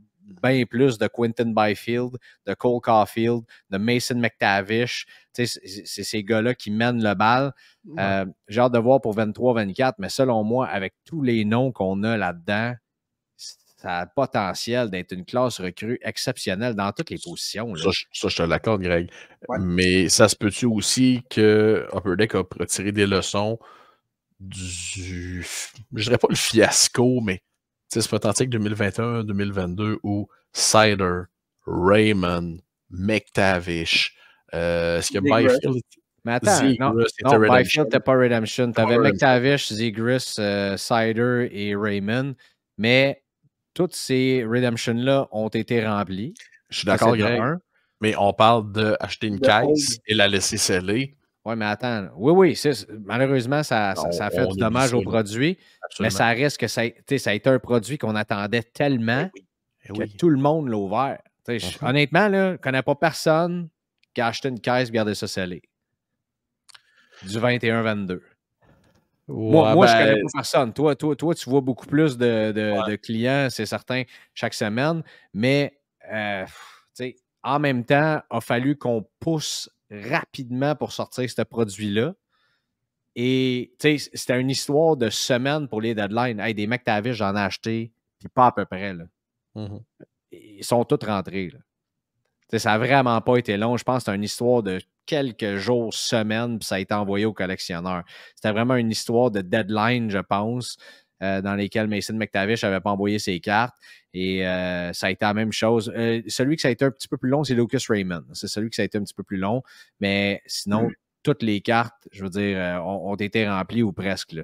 bien plus de Quinton Byfield, de Cole Caulfield, de Mason McTavish. C'est ces gars-là qui mènent le bal. J'ai hâte de voir pour 23-24, mais selon moi, avec tous les noms qu'on a là-dedans, ça a le potentiel d'être une classe recrue exceptionnelle dans toutes les positions. Là. Ça, je te l'accorde, Greg. Ouais. Mais ça se peut-tu aussi que Upper Deck a retiré des leçons du... Je dirais pas le fiasco, mais c'est potentiel 2021-2022 où Sider, Raymond, McTavish, est-ce que Byfield... Mais attends, non, Byfield n'était pas Redemption. Tu avais McTavish, Zegras, Sider et Raymond, mais toutes ces Redemption-là ont été remplies. Je suis d'accord, Greg, mais on parle d'acheter une caisse et la laisser sceller. Oui, mais attends. Oui, malheureusement, ça a fait du dommage au produit, mais ça reste que ça a été un produit qu'on attendait tellement que tout le monde l'a ouvert. Honnêtement, là, je ne connais pas personne qui a acheté une caisse et gardé ça scellé. Du 21-22. Moi, je ne connais pas personne. Toi, tu vois beaucoup plus de clients, c'est certain, chaque semaine. Mais en même temps, il a fallu qu'on pousse rapidement pour sortir ce produit-là. Et c'était une histoire de semaines pour les deadlines. Hey, des McTavish, j'en ai acheté, puis pas à peu près. Là. Ils sont tous rentrés. Là. Ça n'a vraiment pas été long. Je pense que c'était une histoire de quelques jours, semaines, puis ça a été envoyé aux collectionneurs. C'était vraiment une histoire de deadline, je pense, dans lesquelles Mason McTavish n'avait pas envoyé ses cartes. Et ça a été la même chose. Celui qui ça a été un petit peu plus long, c'est Lucas Raymond. C'est celui qui ça a été un petit peu plus long. Mais sinon, toutes les cartes, je veux dire, ont été remplies ou presque. Là.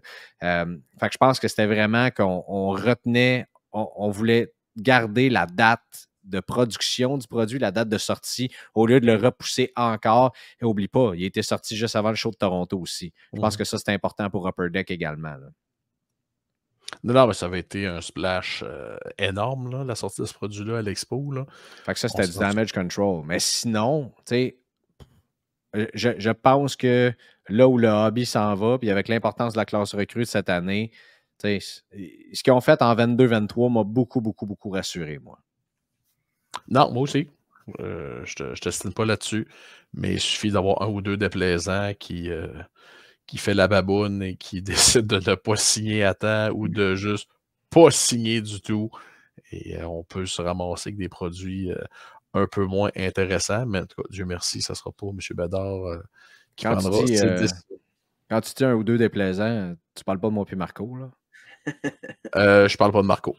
Fait que je pense que c'était vraiment qu'on retenait, on voulait garder la date de production du produit, la date de sortie, au lieu de le repousser encore. Et n'oublie pas, il a été sorti juste avant le show de Toronto aussi. Je pense que ça, c'est important pour Upper Deck également. Là. Non, mais ça avait été un splash énorme, là, la sortie de ce produit-là à l'expo. Là. Fait que ça, c'était du damage control. Mais sinon, tu sais, je pense que là où le hobby s'en va, puis avec l'importance de la classe recrue de cette année, tu sais, ce qu'ils ont fait en 22-23 m'a beaucoup, beaucoup, beaucoup rassuré, moi. Non, moi aussi. Je t'estime pas là-dessus, mais il suffit d'avoir un ou deux déplaisants qui fait la baboune et qui décide de ne pas signer à temps ou de juste pas signer du tout. Et on peut se ramasser avec des produits un peu moins intéressants, mais en tout cas, Dieu merci, ça ne sera pas M. Bédard qui prendra cette décision. Quand tu dis un ou deux déplaisants, tu parles pas de moi puis Marco, là? Je parle pas de Marco.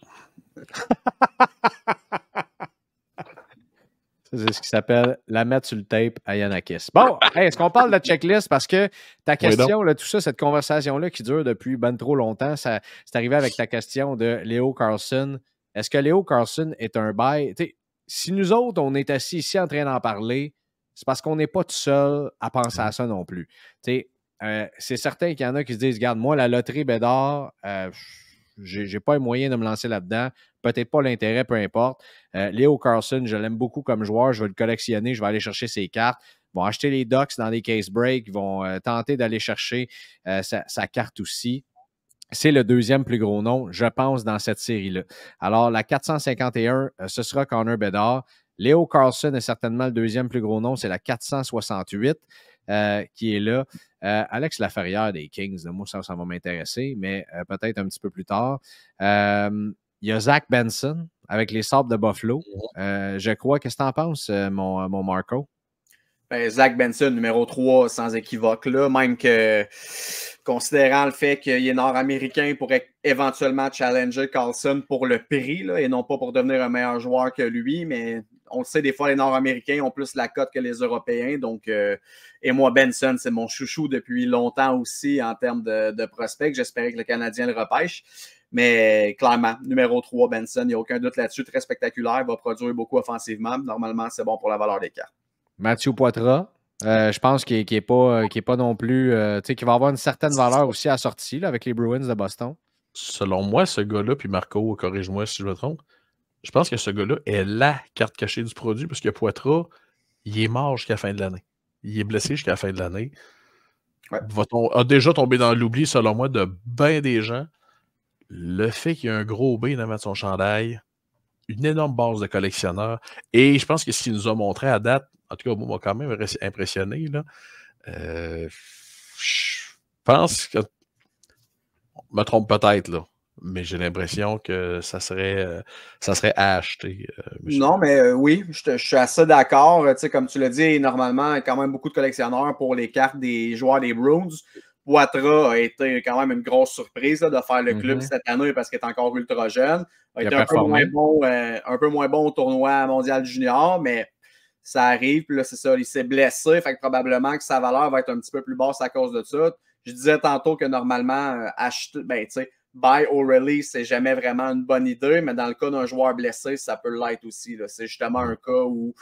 C'est ce qui s'appelle la mettre sur le tape à Yanakis. Bon, hey, est-ce qu'on parle de checklist? Parce que ta question, là, tout ça, cette conversation-là qui dure depuis ben trop longtemps, c'est arrivé avec ta question de Leo Carlsson. Est-ce que Leo Carlsson est un bail? Si nous autres, on est assis ici en train d'en parler, c'est parce qu'on n'est pas tout seul à penser à ça non plus. C'est certain qu'il y en a qui se disent, regarde, moi, la loterie Bédard, j'ai pas les moyens de me lancer là-dedans. Peut-être pas l'intérêt, peu importe. Leo Carlsson, je l'aime beaucoup comme joueur. Je vais le collectionner. Je vais aller chercher ses cartes. Ils vont acheter les Ducks dans des case breaks. Ils vont tenter d'aller chercher sa carte aussi. C'est le deuxième plus gros nom, je pense, dans cette série-là. Alors, la 451, ce sera Connor Bedard. Leo Carlsson est certainement le deuxième plus gros nom. C'est la 468 qui est là. Alex Laferrière des Kings, moi, ça va m'intéresser, mais peut-être un petit peu plus tard. Il y a Zach Benson avec les Sabres de Buffalo. Je crois. Qu'est-ce que tu en penses, mon Marco? Ben, Zach Benson, numéro 3, sans équivoque. Là, même que, considérant le fait qu'il est nord-américain, il pourrait éventuellement challenger Carlsson pour le prix, là, et non pas pour devenir un meilleur joueur que lui. Mais on le sait, des fois, les Nord-Américains ont plus la cote que les Européens. Donc, et moi, Benson, c'est mon chouchou depuis longtemps aussi en termes de prospect. J'espérais que le Canadien le repêche. Mais clairement, numéro 3, Benson, il n'y a aucun doute là-dessus. Très spectaculaire, il va produire beaucoup offensivement. Normalement, c'est bon pour la valeur des cartes. Mathieu Poitras, je pense qu'il n'est pas non plus... qu'il va avoir une certaine valeur aussi à la sortie là, avec les Bruins de Boston. Selon moi, ce gars-là, puis Marco, corrige-moi si je me trompe, je pense que ce gars-là est la carte cachée du produit parce que Poitras, il est mort jusqu'à la fin de l'année. Il est blessé jusqu'à la fin de l'année. Ouais. A déjà tombé dans l'oubli, selon moi, de bien des gens. Le fait qu'il y a un gros B dans son chandail, une énorme base de collectionneurs. Et je pense que ce qu'il nous a montré à date, en tout cas, moi, m'a quand même impressionné. Là. Je pense que. Je me trompe peut-être, là. Mais j'ai l'impression que ça serait à acheter. Non, mais oui, je suis assez d'accord. Comme tu l'as dit, normalement, il y a quand même beaucoup de collectionneurs pour les cartes des joueurs des Bruins. Poitras a été quand même une grosse surprise là, de faire le club cette année parce qu'il est encore ultra jeune. Il a été un peu moins bon au tournoi mondial junior, mais ça arrive. Puis là, c'est ça, il s'est blessé. Fait que probablement que sa valeur va être un petit peu plus basse à cause de ça. Je disais tantôt que normalement, acheter, buy or release, c'est jamais vraiment une bonne idée, mais dans le cas d'un joueur blessé, ça peut l'être aussi. C'est justement un cas où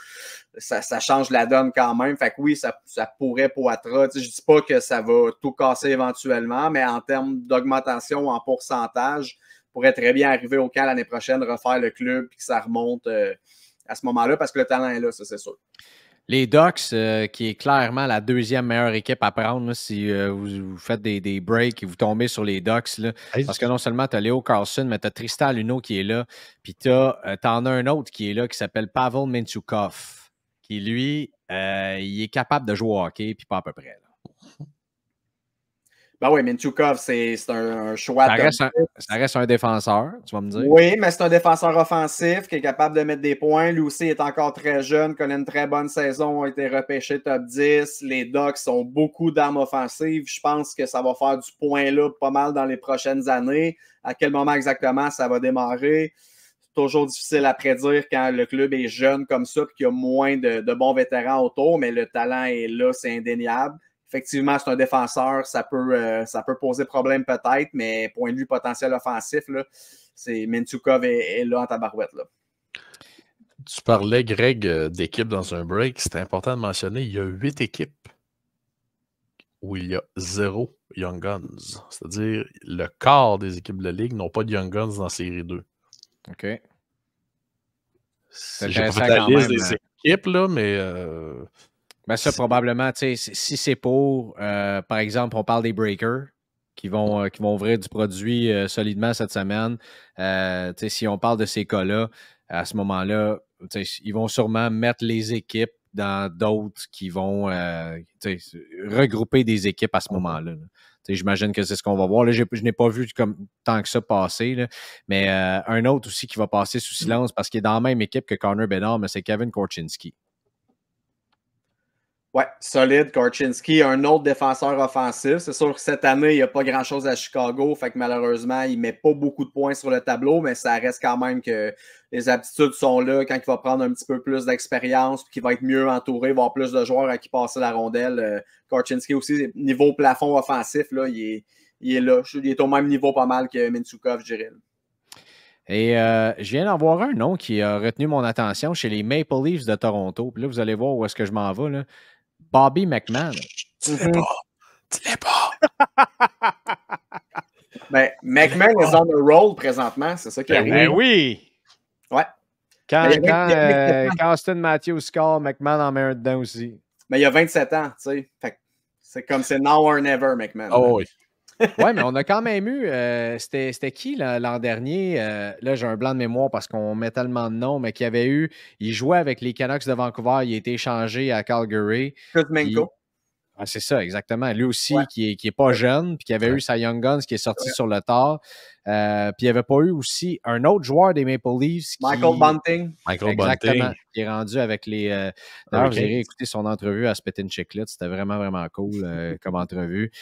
ça change la donne quand même. Fait que oui, ça pourrait Poitras. Je ne dis pas que ça va tout casser éventuellement, mais en termes d'augmentation en pourcentage, pourrait très bien arriver au camp l'année prochaine, refaire le club et que ça remonte à ce moment-là parce que le talent est là, ça c'est sûr. Les Ducks, qui est clairement la deuxième meilleure équipe à prendre là, si vous faites des breaks et vous tombez sur les Ducks. Là, parce que non seulement tu as Leo Carlson, mais tu as Tristan Luneau qui est là. Puis tu en as un autre qui est là qui s'appelle Pavel Mintyukov, qui lui, il est capable de jouer au hockey, puis pas à peu près. Là. Ben oui, Mintyukov, c'est un choix. Ça reste un défenseur, tu vas me dire. Oui, mais c'est un défenseur offensif qui est capable de mettre des points. Lui aussi est encore très jeune, connaît une très bonne saison, a été repêché top 10. Les Ducks ont beaucoup d'armes offensives. Je pense que ça va faire du point là pas mal dans les prochaines années. À quel moment exactement ça va démarrer? C'est toujours difficile à prédire quand le club est jeune comme ça et qu'il y a moins de bons vétérans autour, mais le talent est là, c'est indéniable. Effectivement, c'est un défenseur, ça peut poser problème peut-être, mais point de vue potentiel offensif, là, Mintyukov est là en tabarouette. Là. Tu parlais, Greg, d'équipes dans un break. C'est important de mentionner, il y a 8 équipes où il y a 0 Young Guns. C'est-à-dire, le quart des équipes de la Ligue n'ont pas de Young Guns dans série 2. OK. J'ai pas fait la liste des équipes, là, mais... Ben ça, probablement, tu sais, si c'est pour, par exemple, on parle des Breakers qui vont ouvrir du produit solidement cette semaine. Si on parle de ces cas-là, à ce moment-là, ils vont sûrement mettre les équipes dans d'autres qui vont regrouper des équipes à ce moment-là. J'imagine que c'est ce qu'on va voir. Là, je n'ai pas vu tant que ça passer, là. Mais un autre aussi qui va passer sous silence parce qu'il est dans la même équipe que Connor Bedard, mais c'est Kevin Korchinski. Oui, solide. Korchinski, un autre défenseur offensif. C'est sûr que cette année, il n'y a pas grand-chose à Chicago. Fait que malheureusement, il ne met pas beaucoup de points sur le tableau, mais ça reste quand même que les aptitudes sont là quand il va prendre un petit peu plus d'expérience, qu'il va être mieux entouré, avoir plus de joueurs à qui passer la rondelle. Korchinski aussi, niveau plafond offensif, là, il est là. Il est au même niveau pas mal que Mintyukov, je dirais. Et je viens d'en voir un nom qui a retenu mon attention chez les Maple Leafs de Toronto. Puis là, vous allez voir où est-ce que je m'en vais, là. Bobby McMann. Tu l'es pas. Tu l'es pas. Ben, McMann est on the roll présentement. C'est ça qui arrive. Ben oui. Ouais. Quand Austin Matthews score, McMann en met un dedans aussi. Mais il y a 27 ans, tu sais. C'est comme c'est now or never, McMann. Oh oui. Oui, mais on a quand même eu. C'était qui l'an dernier? Là, j'ai un blanc de mémoire parce qu'on met tellement de noms, mais qui avait eu. Il jouait avec les Canucks de Vancouver. Il a été échangé à Calgary. Kuzmenko. Ah, c'est ça, exactement. Lui aussi, ouais. qui est pas jeune, puis qui avait eu sa Young Guns qui est sorti sur le tard. Puis il n'y avait pas eu aussi un autre joueur des Maple Leafs. Michael Bunting. Exactement. Qui est rendu avec les. D'ailleurs, vous irez écouter son entrevue à Spittin' Chicklets. C'était vraiment, vraiment cool comme entrevue.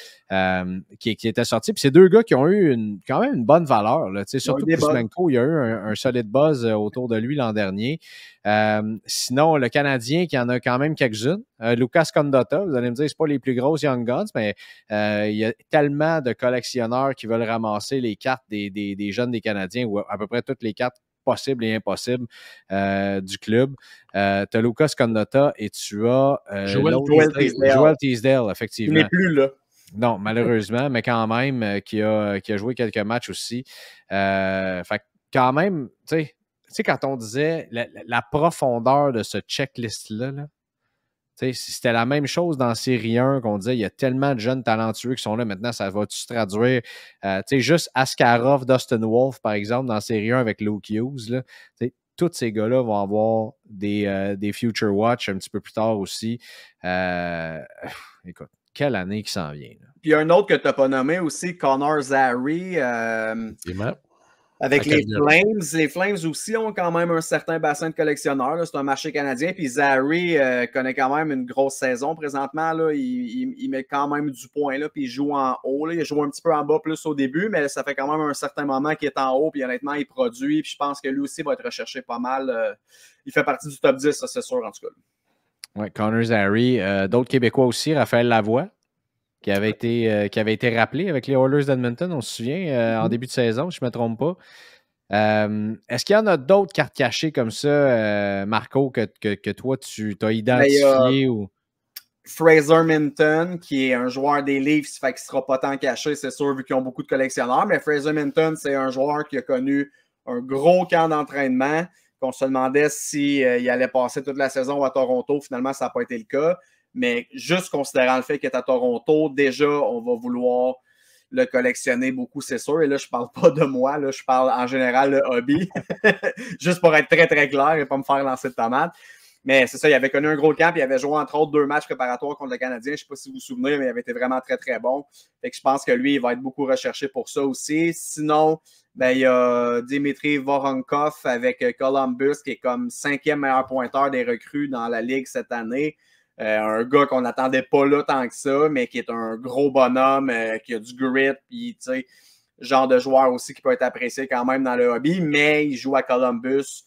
Qui était sorti. Puis c'est deux gars qui ont eu quand même une bonne valeur. Là. Surtout Kuzmenko, il y a eu un solide buzz autour de lui l'an dernier. Sinon, le Canadien qui en a quand même quelques-unes. Lucas Condotta, vous allez me dire, c'est pas les plus grosses Young Guns, mais il y a tellement de collectionneurs qui veulent ramasser les cartes des jeunes des Canadiens, ou à peu près toutes les cartes possibles et impossibles du club. Tu as Lucas Condotta et tu as Joel Teasdale, effectivement. Il n'est plus là. Non, malheureusement, mais quand même, qui a joué quelques matchs aussi. Fait quand même, tu sais, quand on disait la profondeur de ce checklist-là, c'était la même chose dans Série 1 qu'on disait, il y a tellement de jeunes talentueux qui sont là. Maintenant, ça va-tu se traduire? Juste Askarov, Dustin Wolf, par exemple, dans Série 1 avec Luke Hughes. Là, tous ces gars-là vont avoir des Future Watch un petit peu plus tard aussi. Écoute, quelle année qui s'en vient. Là. Puis il y a un autre que tu n'as pas nommé aussi, Connor Zary. Avec les Flames. Les Flames aussi ont quand même un certain bassin de collectionneurs. Là. C'est un marché canadien. Puis Zary connaît quand même une grosse saison présentement. Là. Il met quand même du point. Là, puis il joue en haut. Là. Il joue un petit peu en bas plus au début, mais ça fait quand même un certain moment qu'il est en haut. Puis honnêtement, il produit. Puis je pense que lui aussi va être recherché pas mal. Il fait partie du top 10, ça, c'est sûr, en tout cas. Oui, Connor Zary. D'autres Québécois aussi, Raphaël Lavoie, qui avait été rappelé avec les Oilers d'Edmonton, on se souvient, en début de saison, si je ne me trompe pas. Est-ce qu'il y en a d'autres cartes cachées comme ça, Marco, que toi, tu t'as identifié? Ou... Fraser Minton, qui est un joueur des Leafs, fait qu'il ne sera pas tant caché, c'est sûr, vu qu'ils ont beaucoup de collectionneurs, mais Fraser Minton, c'est un joueur qui a connu un gros camp d'entraînement, qu'on se demandait s'il allait passer toute la saison à Toronto. Finalement, ça n'a pas été le cas. Mais juste considérant le fait qu'il est à Toronto, déjà, on va vouloir le collectionner beaucoup, c'est sûr. Et là, je ne parle pas de moi, là, je parle en général de hobby. Juste pour être très, très clair et pas me faire lancer de tomate. Mais c'est ça, il avait connu un gros camp, puis il avait joué entre autres 2 matchs préparatoires contre le Canadien. Je ne sais pas si vous vous souvenez, mais il avait été vraiment très, très bon. Fait que je pense que lui, il va être beaucoup recherché pour ça aussi. Sinon, ben, il y a Dimitri Voronkov avec Columbus, qui est comme 5e meilleur pointeur des recrues dans la Ligue cette année. Un gars qu'on n'attendait pas là tant que ça, mais qui est un gros bonhomme, qui a du grit, puis tu sais, genre de joueur aussi qui peut être apprécié quand même dans le hobby, mais il joue à Columbus,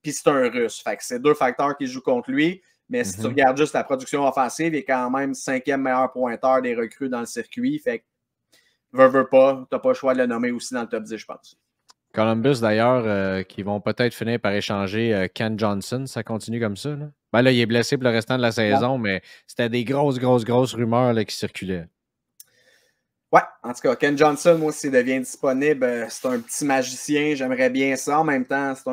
puis c'est un Russe. Fait que c'est 2 facteurs qui jouent contre lui, mais si tu regardes juste la production offensive, il est quand même 5e meilleur pointeur des recrues dans le circuit. Fait que veux pas, tu n'as pas le choix de le nommer aussi dans le top 10, je pense. Columbus, d'ailleurs, qui vont peut-être finir par échanger Ken Johnson. Ça continue comme ça. Là. Ben là, il est blessé pour le restant de la saison, mais c'était des grosses rumeurs là, qui circulaient. Ouais, en tout cas, Ken Johnson, moi, s'il devient disponible, c'est un petit magicien. J'aimerais bien ça. En même temps, c'est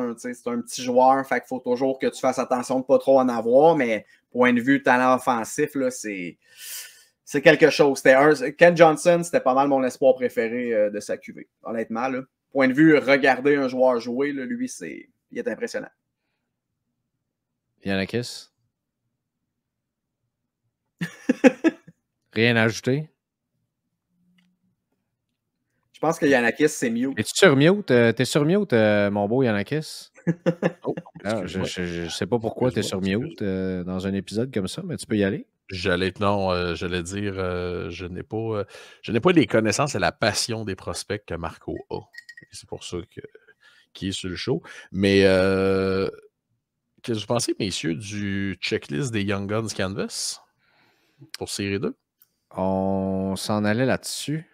un petit joueur. Fait qu'il faut toujours que tu fasses attention de ne pas trop en avoir. Mais point de vue talent offensif, là, c'est quelque chose. Ken Johnson, c'était pas mal mon espoir préféré de sa QV, honnêtement. Là. Point de vue, regarder un joueur jouer, là, lui, il est impressionnant. Yanakis? Rien à ajouter? Je pense que Yanakis, c'est mute. Es-tu sur mute? T'es sur mute, mon beau Yanakis? Je ne sais pas pourquoi tu es sur mute dans un épisode comme ça, mais tu peux y aller. J'allais dire, je n'ai pas les connaissances et la passion des prospects que Marco a. C'est pour ça qu'il est sur le show. Mais qu'est-ce que vous pensez, messieurs, du checklist des Young Guns Canvas pour série 2? On s'en allait là-dessus.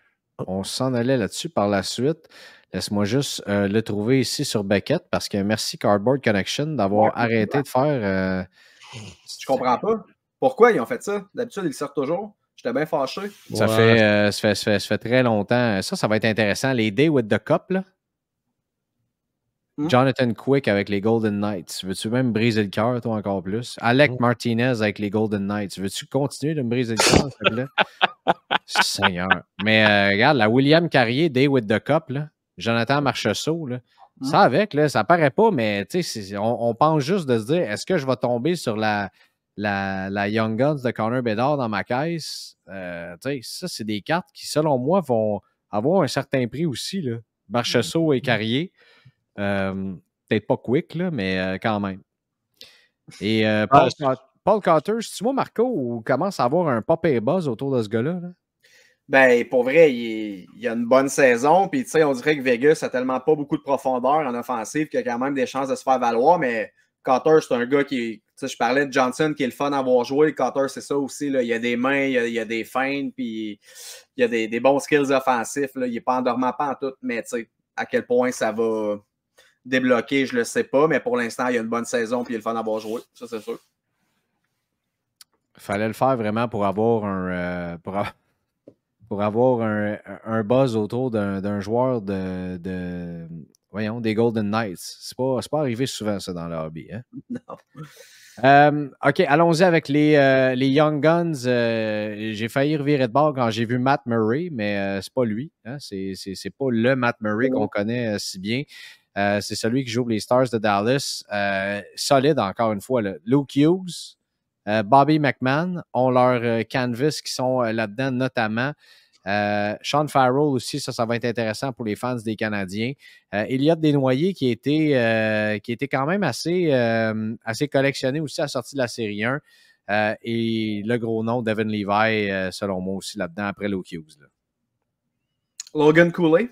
Par la suite. Laisse-moi juste le trouver ici sur Beckett parce que merci Cardboard Connection d'avoir arrêté de faire... Je comprends pas. Pourquoi ils ont fait ça? D'habitude, ils le sortent toujours. J'étais bien fâché. Ça fait très longtemps. Ça va être intéressant. Les Day with the Cup, là. Jonathan Quick avec les Golden Knights. Veux-tu même briser le cœur, toi, encore plus? Alec Martinez avec les Golden Knights. Veux-tu continuer de me briser le cœur, s'il te plaît? Seigneur. Mais regarde, la William Carrier, Day with the Cup, là. Jonathan Marchessault, là. Ça avec, là, ça paraît pas, mais on pense juste de se dire, est-ce que je vais tomber sur la Young Guns de Connor Bedard dans ma caisse? Ça, c'est des cartes qui, selon moi, vont avoir un certain prix aussi, là. Marchessault et Carrier. Peut-être pas Quick, là, mais quand même. Et Paul Cotter, c'est-tu moi, Marco, ou commence à avoir un pop et buzz autour de ce gars-là? Là? Ben, pour vrai, il a une bonne saison. Puis, tu sais, on dirait que Vegas a tellement pas beaucoup de profondeur en offensive qu'il y a quand même des chances de se faire valoir. Mais Cotter, c'est un gars qui, tu sais, je parlais de Johnson qui est le fun à avoir joué. Cotter, c'est ça aussi. Là. Il y a des mains, il y a des feintes, puis il y a des bons skills offensifs. Là. Il n'est pas endormant pas en tout. Mais, tu sais, à quel point ça va débloquer, je le sais pas. Mais pour l'instant, il y a une bonne saison, puis il est le fun à avoir joué. Ça, c'est sûr. Fallait le faire vraiment pour avoir un buzz autour d'un joueur des Golden Knights. C'est pas arrivé souvent, ça, dans le hobby. Hein? Non. OK, allons-y avec les Young Guns. J'ai failli revirer de bord quand j'ai vu Matt Murray, mais c'est pas lui. Hein? C'est pas le Matt Murray qu'on connaît si bien. C'est celui qui joue pour les Stars de Dallas. Solide, encore une fois. Là. Luke Hughes, Bobby McMahon ont leur canvas qui sont là-dedans, notamment. Sean Farrell aussi, ça va être intéressant pour les fans des Canadiens. Elliott Desnoyers qui était quand même assez collectionné aussi à la sortie de la série 1. Et le gros nom, Devin Levi, selon moi aussi là-dedans, après Luke Hughes. Là. Logan Cooley.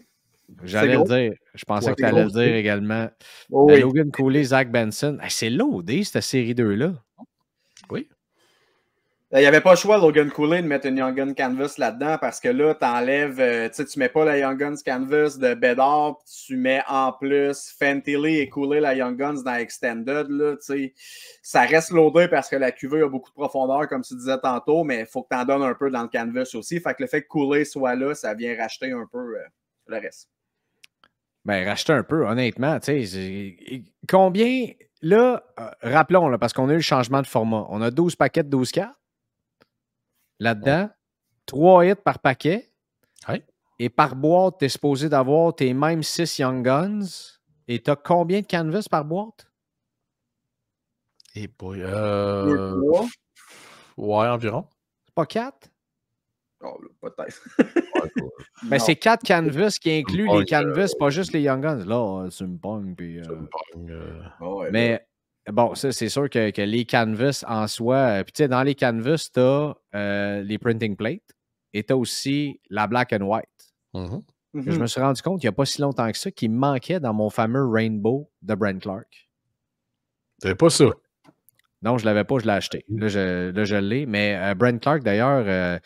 J'allais le dire. Je pensais que tu allais le dire également. Oh, oui. Logan Cooley, Zach Benson. C'est loadé, cette série 2-là. Oui. Il n'y avait pas le choix, Logan Cooley, de mettre une Young Guns Canvas là-dedans parce que là, tu mets pas la Young Guns Canvas de Bedard, tu mets en plus Fantilli et Cooley la Young Guns dans Extended. Là, ça reste loadé parce que la QV a beaucoup de profondeur, comme tu disais tantôt, mais il faut que tu en donnes un peu dans le canvas aussi. Fait que le fait que Cooley soit là, ça vient racheter un peu le reste. Ben, racheter un peu, honnêtement. Combien, là, rappelons, là, parce qu'on a eu le changement de format. On a 12 paquets de 12 cartes. Là-dedans, 3 hits par paquet. Ouais. Et par boîte, tu es supposé d'avoir tes mêmes 6 Young Guns. Et tu as combien de canvas par boîte? Et boy, 2-3. ouais, environ. C'est pas 4? Oh, peut-être. Ben, c'est 4 canvas qui incluent les Pong, canvas, pas juste les Young Guns. Là, tu me pognes. Puis, mais bon, ça, c'est sûr que les canvas en soi, puis tu sais, dans les canvas, tu as les printing plates et tu as aussi la black and white. Mm-hmm. Je me suis rendu compte il n'y a pas si longtemps que ça qu'il me manquait dans mon fameux Rainbow de Brent Clark. T'avais pas ça? Non, je ne l'avais pas, je l'ai acheté. Là, je l'ai. Mais Brent Clark, d'ailleurs,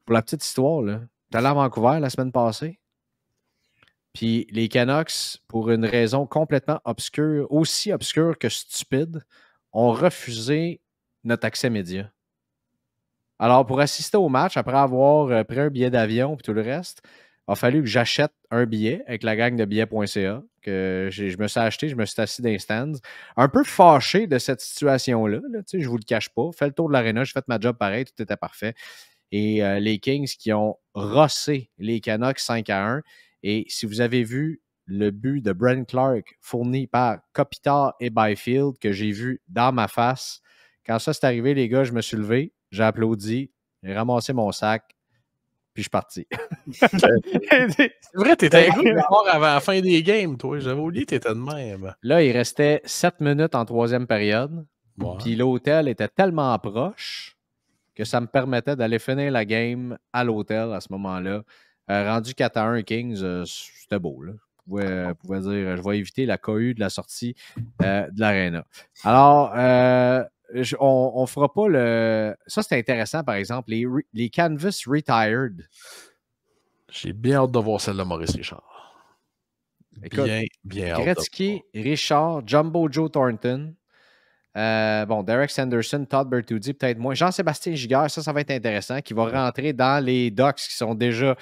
pour la petite histoire, tu es allé à Vancouver la semaine passée. Puis les Canucks, pour une raison complètement obscure, aussi obscure que stupide, ont refusé notre accès média. Alors, pour assister au match, après avoir pris un billet d'avion et tout le reste, il a fallu que j'achète un billet avec la gang de billets.ca que je me suis acheté, je me suis assis dans les stands. Un peu fâché de cette situation-là, là, je ne vous le cache pas. Fait le tour de l'aréna, j'ai fait ma job pareil, tout était parfait. Et les Kings qui ont rossé les Canucks 5-1. Et si vous avez vu le but de Brent Clark fourni par Kopitar et Byfield que j'ai vu dans ma face, quand ça s'est arrivé, les gars, je me suis levé, j'ai applaudi, j'ai ramassé mon sac, puis je suis parti. C'est vrai, t'étais un gars fort avant la fin des games, toi. J'avais oublié que t'étais de même. Là, il restait 7 minutes en troisième période. Ouais. Puis l'hôtel était tellement proche que ça me permettait d'aller finir la game à l'hôtel à ce moment-là. Rendu 4-1 Kings, c'était beau. Là. Je pouvais dire, je vais éviter la cohue de la sortie de l'aréna. Alors, on fera pas le... Ça, c'est intéressant, par exemple, les canvas retired. J'ai bien hâte de voir celle de Maurice Richard. Écoute, bien hâte. Gretzky, Richard, Jumbo Joe Thornton, Derek Sanderson, Todd Bertuzzi, peut-être moins. Jean-Sébastien Giguère, ça va être intéressant, qui va rentrer dans les Ducks qui sont déjà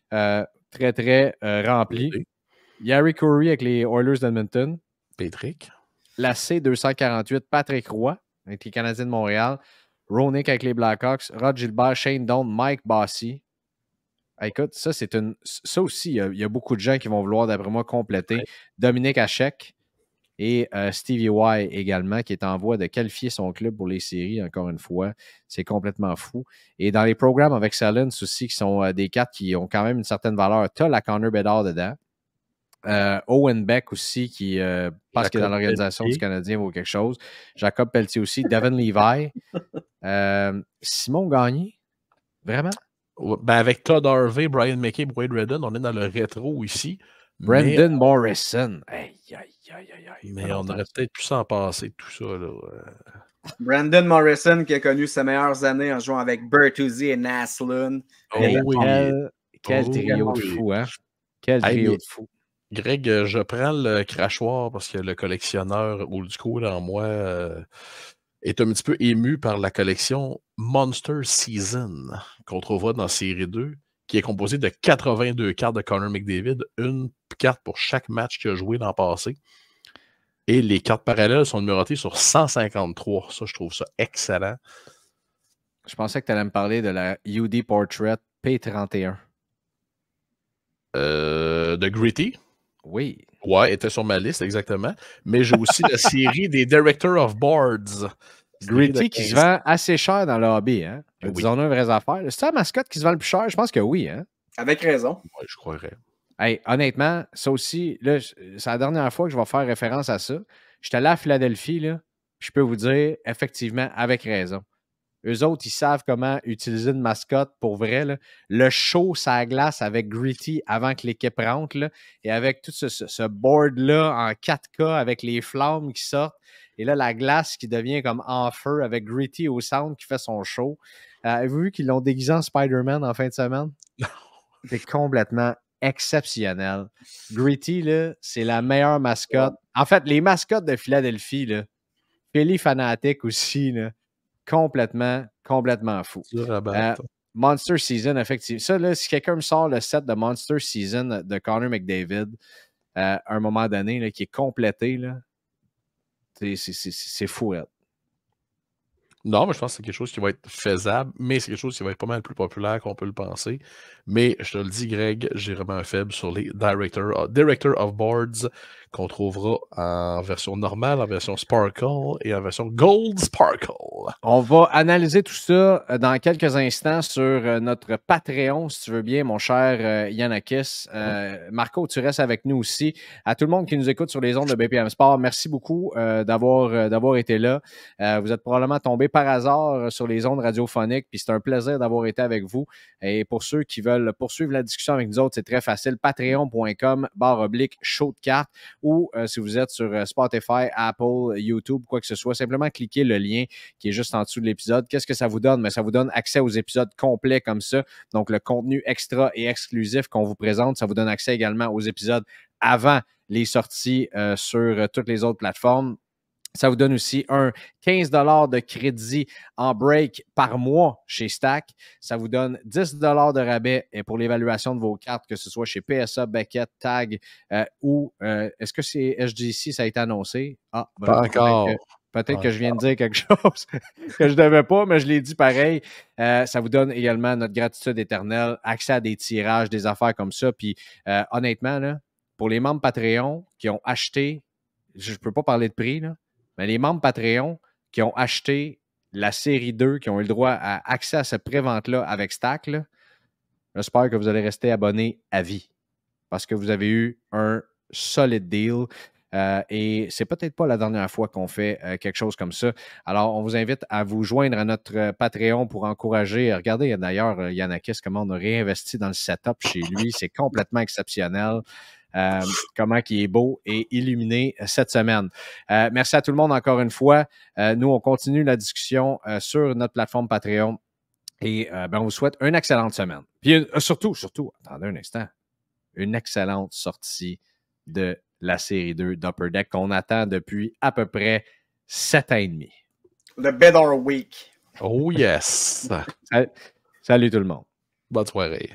très, très remplis. Yari Curry avec les Oilers d'Edmonton. Patrick. La C248, Patrick Roy avec les Canadiens de Montréal. Ronick avec les Blackhawks. Rod Gilbert, Shane Doan, Mike Bossy. Écoute, ça, ça aussi, il y a beaucoup de gens qui vont vouloir, d'après moi, compléter. Ouais. Dominique Hachek et Stevie Y également, qui est en voie de qualifier son club pour les séries, encore une fois. C'est complètement fou. Et dans les programmes avec Excellence aussi, qui sont des cartes qui ont quand même une certaine valeur, tu as la Connor Bedard dedans. Owen Beck aussi, qui parce qu'il est dans l'organisation du Canadien vaut quelque chose. Jacob Pelletier aussi. Devin Levi. Simon Gagné. Vraiment? Ben avec Todd Harvey, Brian McCabe, Wade Redden, on est dans le rétro ici. Brandon Morrison. Aïe. Mais on aurait peut-être pu s'en passer de tout ça. Là. Brandon Morrison qui a connu ses meilleures années en jouant avec Bertuzzi et Naslund. Quel trio de fou, hein? Quel trio de fou. Greg, je prends le crachoir parce que le collectionneur old school en moi est un petit peu ému par la collection Monster Season qu'on trouvera dans Série 2, qui est composée de 82 cartes de Connor McDavid, une carte pour chaque match qu'il a joué l'an passé. Et les cartes parallèles sont numérotées sur 153. Ça, je trouve ça excellent. Je pensais que tu allais me parler de la UD Portrait P31. De Gritty? Oui. Ouais, était sur ma liste, exactement. Mais j'ai aussi la série des Director of Boards. Gritty qui se vend assez cher dans le hobby, hein? Oui. Disons-nous une vraie affaire. C'est la mascotte qui se vend le plus cher? Je pense que oui, hein? Avec raison. Ouais, je croirais. Hey, honnêtement, ça aussi, là, c'est la dernière fois que je vais faire référence à ça. J'étais allé à Philadelphie, là. Je peux vous dire, effectivement, avec raison. Eux autres, ils savent comment utiliser une mascotte pour vrai. Là. Le show, ça glace avec Gritty avant que l'équipe rentre. Là, et avec tout ce board-là en 4K avec les flammes qui sortent. Et là, la glace qui devient comme en feu avec Gritty au centre qui fait son show. Avez-vous vu qu'ils l'ont déguisé en Spider-Man en fin de semaine? C'est complètement exceptionnel. Gritty, là, c'est la meilleure mascotte. En fait, les mascottes de Philadelphie, là, Philly Fanatic aussi, là, complètement fou. Monster Season, effectivement. Ça, là, si quelqu'un me sort le set de Monster Season de Connor McDavid, à un moment donné, là, qui est complété, là, c'est fou. Là. Non, mais je pense que c'est quelque chose qui va être faisable, mais c'est quelque chose qui va être pas mal plus populaire qu'on peut le penser. Mais je te le dis, Greg, j'ai vraiment un faible sur les Director of Boards qu'on trouvera en version normale, en version Sparkle et en version Gold Sparkle. On va analyser tout ça dans quelques instants sur notre Patreon, si tu veux bien, mon cher Yanakis. Marco, tu restes avec nous aussi. À tout le monde qui nous écoute sur les ondes de BPM Sport, merci beaucoup d'avoir été là. Vous êtes probablement tombé par hasard sur les ondes radiophoniques, puis c'est un plaisir d'avoir été avec vous. Et pour ceux qui veulent poursuivre la discussion avec nous autres, c'est très facile. Patreon.com/show de cartes ou si vous êtes sur Spotify, Apple, YouTube, quoi que ce soit, simplement cliquez le lien qui est juste en dessous de l'épisode. Qu'est-ce que ça vous donne? Mais ça vous donne accès aux épisodes complets comme ça. Donc, le contenu extra et exclusif qu'on vous présente, ça vous donne accès également aux épisodes avant les sorties sur toutes les autres plateformes. Ça vous donne aussi un 15 $ de crédit en break par mois chez Stack. Ça vous donne 10 $ de rabais pour l'évaluation de vos cartes, que ce soit chez PSA, Beckett, Tag ou est-ce que c'est SGC, ça a été annoncé? Ah, ben, pas encore. Peut-être que je viens de dire quelque chose que je ne devais pas, mais je l'ai dit pareil. Ça vous donne également notre gratitude éternelle, accès à des tirages, des affaires comme ça. Puis honnêtement, là, pour les membres Patreon qui ont acheté, je ne peux pas parler de prix, là, mais les membres Patreon qui ont acheté la série 2, qui ont eu le droit à accès à cette pré-vente-là avec Stack, là, j'espère que vous allez rester abonnés à vie parce que vous avez eu un solide deal. Et c'est peut-être pas la dernière fois qu'on fait quelque chose comme ça. Alors, on vous invite à vous joindre à notre Patreon pour encourager. Regardez d'ailleurs, Yanakis, comment on a réinvesti dans le setup chez lui. C'est complètement exceptionnel. Comment il est beau et illuminé cette semaine. Merci à tout le monde encore une fois. Nous, on continue la discussion sur notre plateforme Patreon et on vous souhaite une excellente semaine. Puis surtout, attendez un instant, une excellente sortie de la série 2 d'Upper Deck qu'on attend depuis à peu près 7 ans et demi. Le Better Week. Oh yes! Salut tout le monde. Bonne soirée.